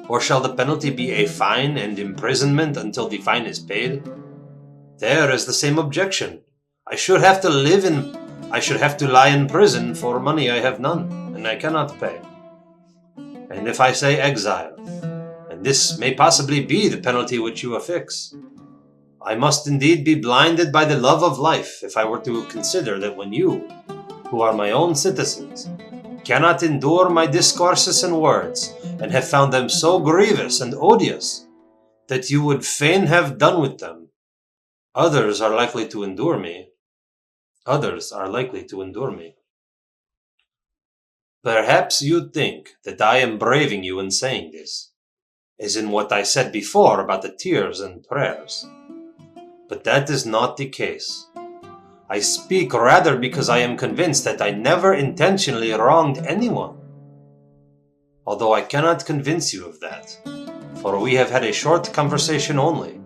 Or shall the penalty be a fine and imprisonment until the fine is paid? There is the same objection. I should have to lie in prison for money I have none, and I cannot pay. And if I say exile, and this may possibly be the penalty which you affix, I must indeed be blinded by the love of life if I were to consider that when you, who are my own citizens, cannot endure my discourses and words, and have found them so grievous and odious that you would fain have done with them, others are likely to endure me. Perhaps you think that I am braving you in saying this, as in what I said before about the tears and prayers. But that is not the case. I speak rather because I am convinced that I never intentionally wronged anyone, although I cannot convince you of that, for we have had a short conversation only.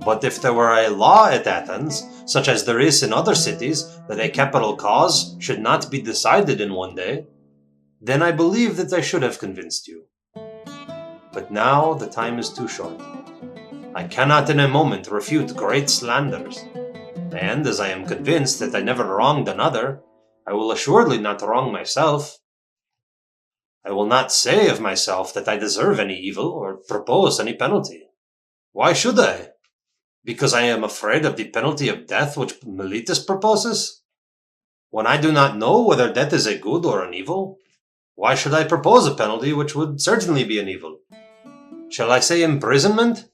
But if there were a law at Athens, such as there is in other cities, that a capital cause should not be decided in one day, then I believe that I should have convinced you. But now the time is too short. I cannot in a moment refute great slanders, and as I am convinced that I never wronged another, I will assuredly not wrong myself. I will not say of myself that I deserve any evil or propose any penalty. Why should I? Because I am afraid of the penalty of death which Meletus proposes? When I do not know whether death is a good or an evil, why should I propose a penalty which would certainly be an evil? Shall I say imprisonment?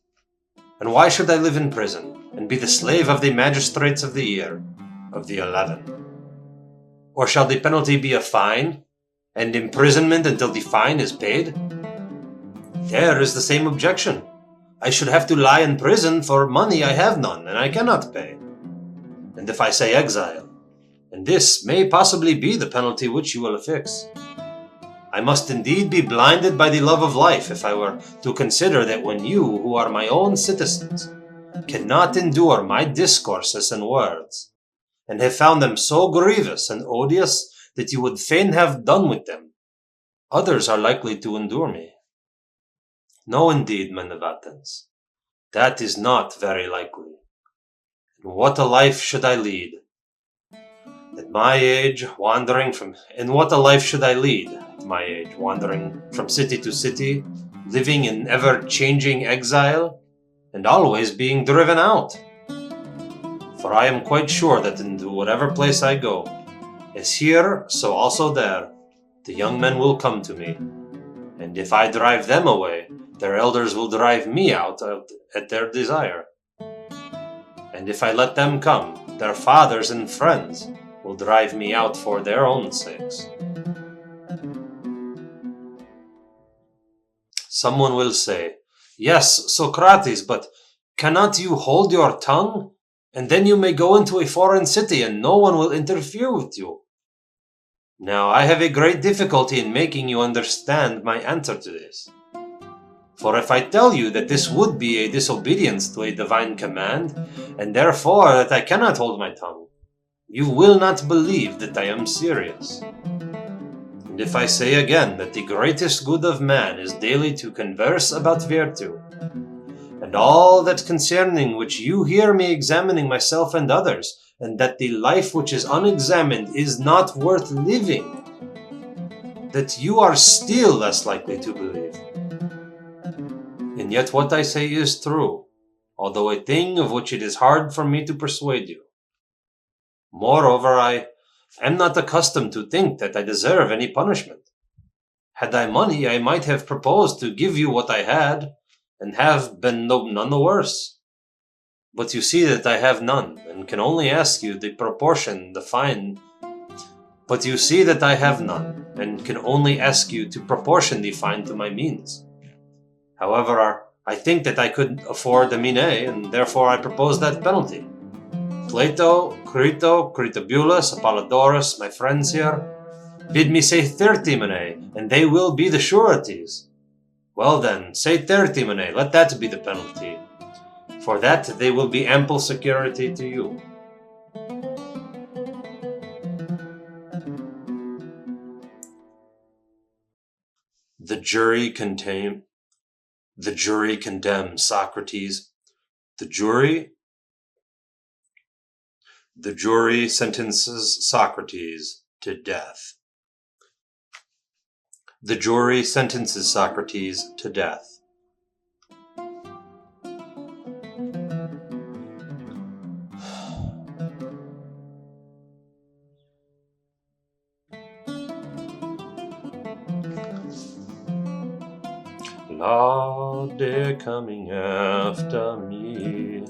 And why should I live in prison, and be the slave of the magistrates of the year, of the 11? Or shall the penalty be a fine, and imprisonment until the fine is paid? There is the same objection. I should have to lie in prison for money I have none, and I cannot pay. And if I say exile, and this may possibly be the penalty which you will affix, I must indeed be blinded by the love of life if I were to consider that when you, who are my own citizens, cannot endure my discourses and words, and have found them so grievous and odious that you would fain have done with them, others are likely to endure me. No, indeed, men of Athens, that is not very likely. And what a life should I lead! At my age, wandering from city to city, living in ever-changing exile, and always being driven out. For I am quite sure that into whatever place I go, as here, so also there, the young men will come to me, and if I drive them away, their elders will drive me out at their desire. And if I let them come, their fathers and friends will drive me out for their own sakes. Someone will say, "Yes, Socrates, but cannot you hold your tongue? And then you may go into a foreign city and no one will interfere with you." Now, I have a great difficulty in making you understand my answer to this. For if I tell you that this would be a disobedience to a divine command, and therefore that I cannot hold my tongue, you will not believe that I am serious. And if I say again that the greatest good of man is daily to converse about virtue, and all that concerning which you hear me examining myself and others, and that the life which is unexamined is not worth living, that you are still less likely to believe. And yet what I say is true, although a thing of which it is hard for me to persuade you. Moreover, I am not accustomed to think that I deserve any punishment. Had I money, I might have proposed to give you what I had, and have been none the worse. But you see that I have none, and can only ask you the proportion to find to my means. However, I think that I could afford a minae, and therefore I propose that penalty. Plato, Crito, Critobulus, Apollodorus, my friends here, bid me say 30 minae, and they will be the sureties. Well then, say 30 minae, let that be the penalty. For that they will be ample security to you. The jury condemns Socrates. The jury sentences Socrates to death. The jury sentences Socrates to death. Lord, they're coming after me.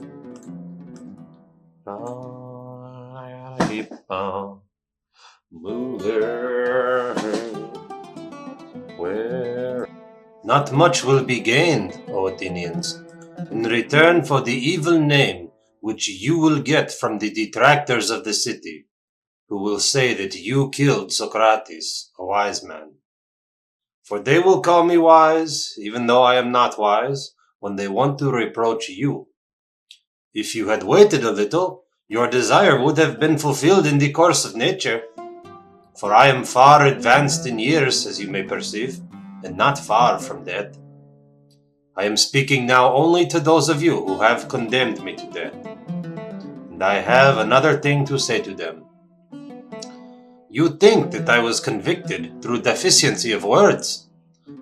I keep on moving. Where? Not much will be gained, O Athenians, in return for the evil name which you will get from the detractors of the city, who will say that you killed Socrates, a wise man. For they will call me wise, even though I am not wise, when they want to reproach you. If you had waited a little, your desire would have been fulfilled in the course of nature. For I am far advanced in years, as you may perceive, and not far from death. I am speaking now only to those of you who have condemned me to death. And I have another thing to say to them. You think that I was convicted through deficiency of words.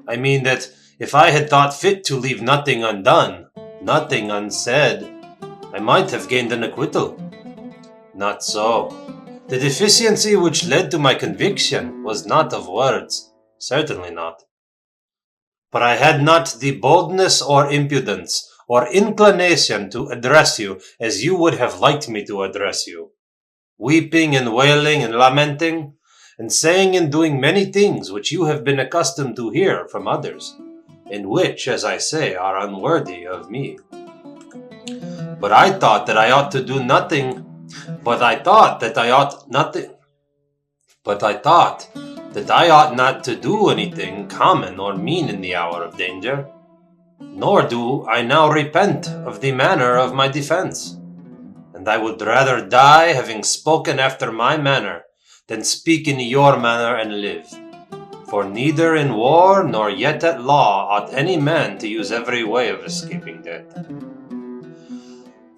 I mean that if I had thought fit to leave nothing undone, nothing unsaid, I might have gained an acquittal. Not so. The deficiency which led to my conviction was not of words, certainly not. But I had not the boldness or impudence or inclination to address you as you would have liked me to address you, weeping and wailing and lamenting, and saying and doing many things which you have been accustomed to hear from others, and which, as I say, are unworthy of me. But I thought that I ought to do nothing. But I thought that I ought not to do anything common or mean in the hour of danger. Nor do I now repent of the manner of my defense. And I would rather die having spoken after my manner than speak in your manner and live. For neither in war nor yet at law ought any man to use every way of escaping death.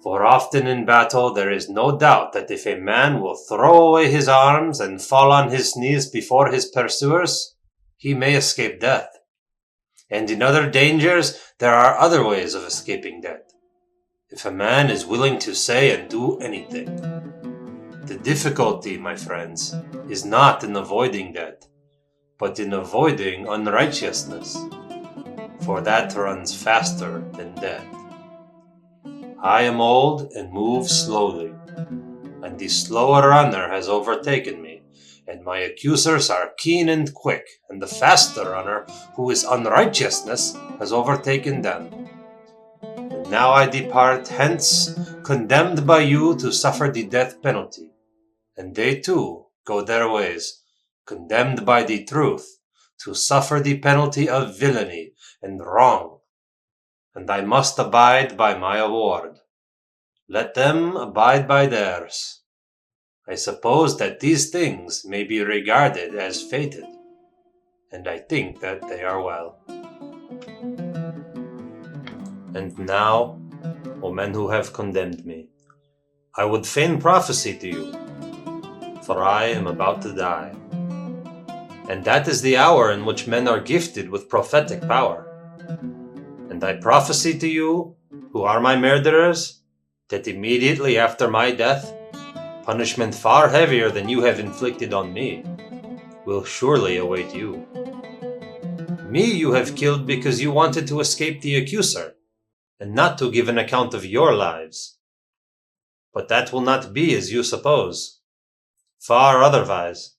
For often in battle there is no doubt that if a man will throw away his arms and fall on his knees before his pursuers, he may escape death. And in other dangers there are other ways of escaping death, if a man is willing to say and do anything. The difficulty, my friends, is not in avoiding death, but in avoiding unrighteousness, for that runs faster than death. I am old and move slowly, and the slower runner has overtaken me, and my accusers are keen and quick, and the faster runner, who is unrighteousness, has overtaken them. And now I depart hence, condemned by you to suffer the death penalty, and they too go their ways, condemned by the truth, to suffer the penalty of villainy and wrong. And I must abide by my award. Let them abide by theirs. I suppose that these things may be regarded as fated, and I think that they are well. And now, O men who have condemned me, I would fain prophesy to you, for I am about to die. And that is the hour in which men are gifted with prophetic power. And I prophesy to you, who are my murderers, that immediately after my death, punishment far heavier than you have inflicted on me will surely await you. Me you have killed because you wanted to escape the accuser, and not to give an account of your lives. But that will not be as you suppose. Far otherwise.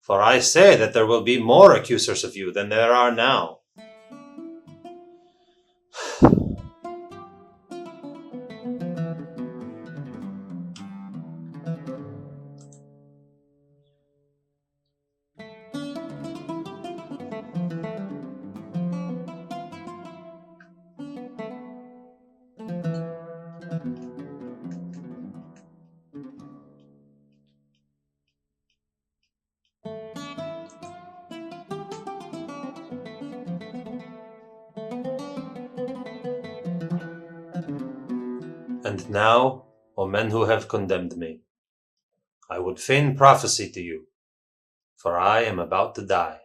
For I say that there will be more accusers of you than there are now. And now, O men who have condemned me, I would fain prophesy to you, for I am about to die.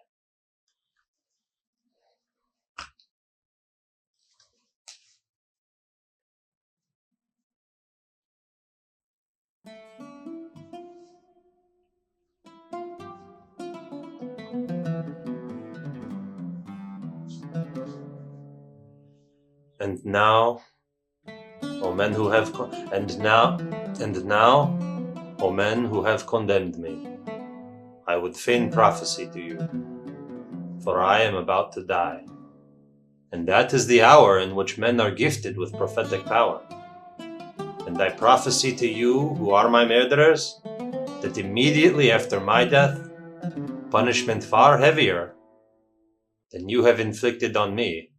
And now, O men who have O men who have condemned me, I would fain prophesy to you, for I am about to die. And that is the hour in which men are gifted with prophetic power. And I prophesy to you, who are my murderers, that immediately after my death, punishment far heavier than you have inflicted on me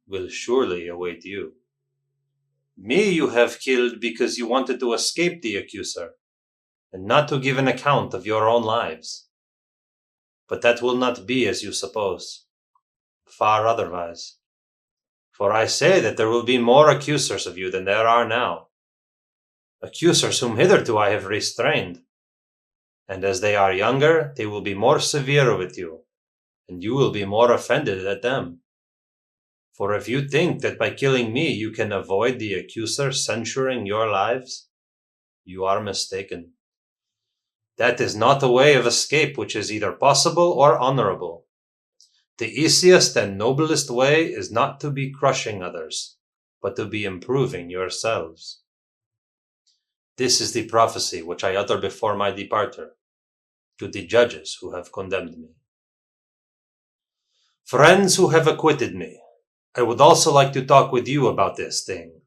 will surely await you. Me you have killed because you wanted to escape the accuser, and not to give an account of your own lives. But that will not be as you suppose. Far otherwise. For I say that there will be more accusers of you than there are now. Accusers whom hitherto I have restrained. And as they are younger, they will be more severe with you, and you will be more offended at them. For if you think that by killing me you can avoid the accuser censuring your lives, you are mistaken. That is not a way of escape which is either possible or honorable. The easiest and noblest way is not to be crushing others, but to be improving yourselves. This is the prophecy which I utter before my departure, to the judges who have condemned me. Friends who have acquitted me, I would also like to talk with you about this thing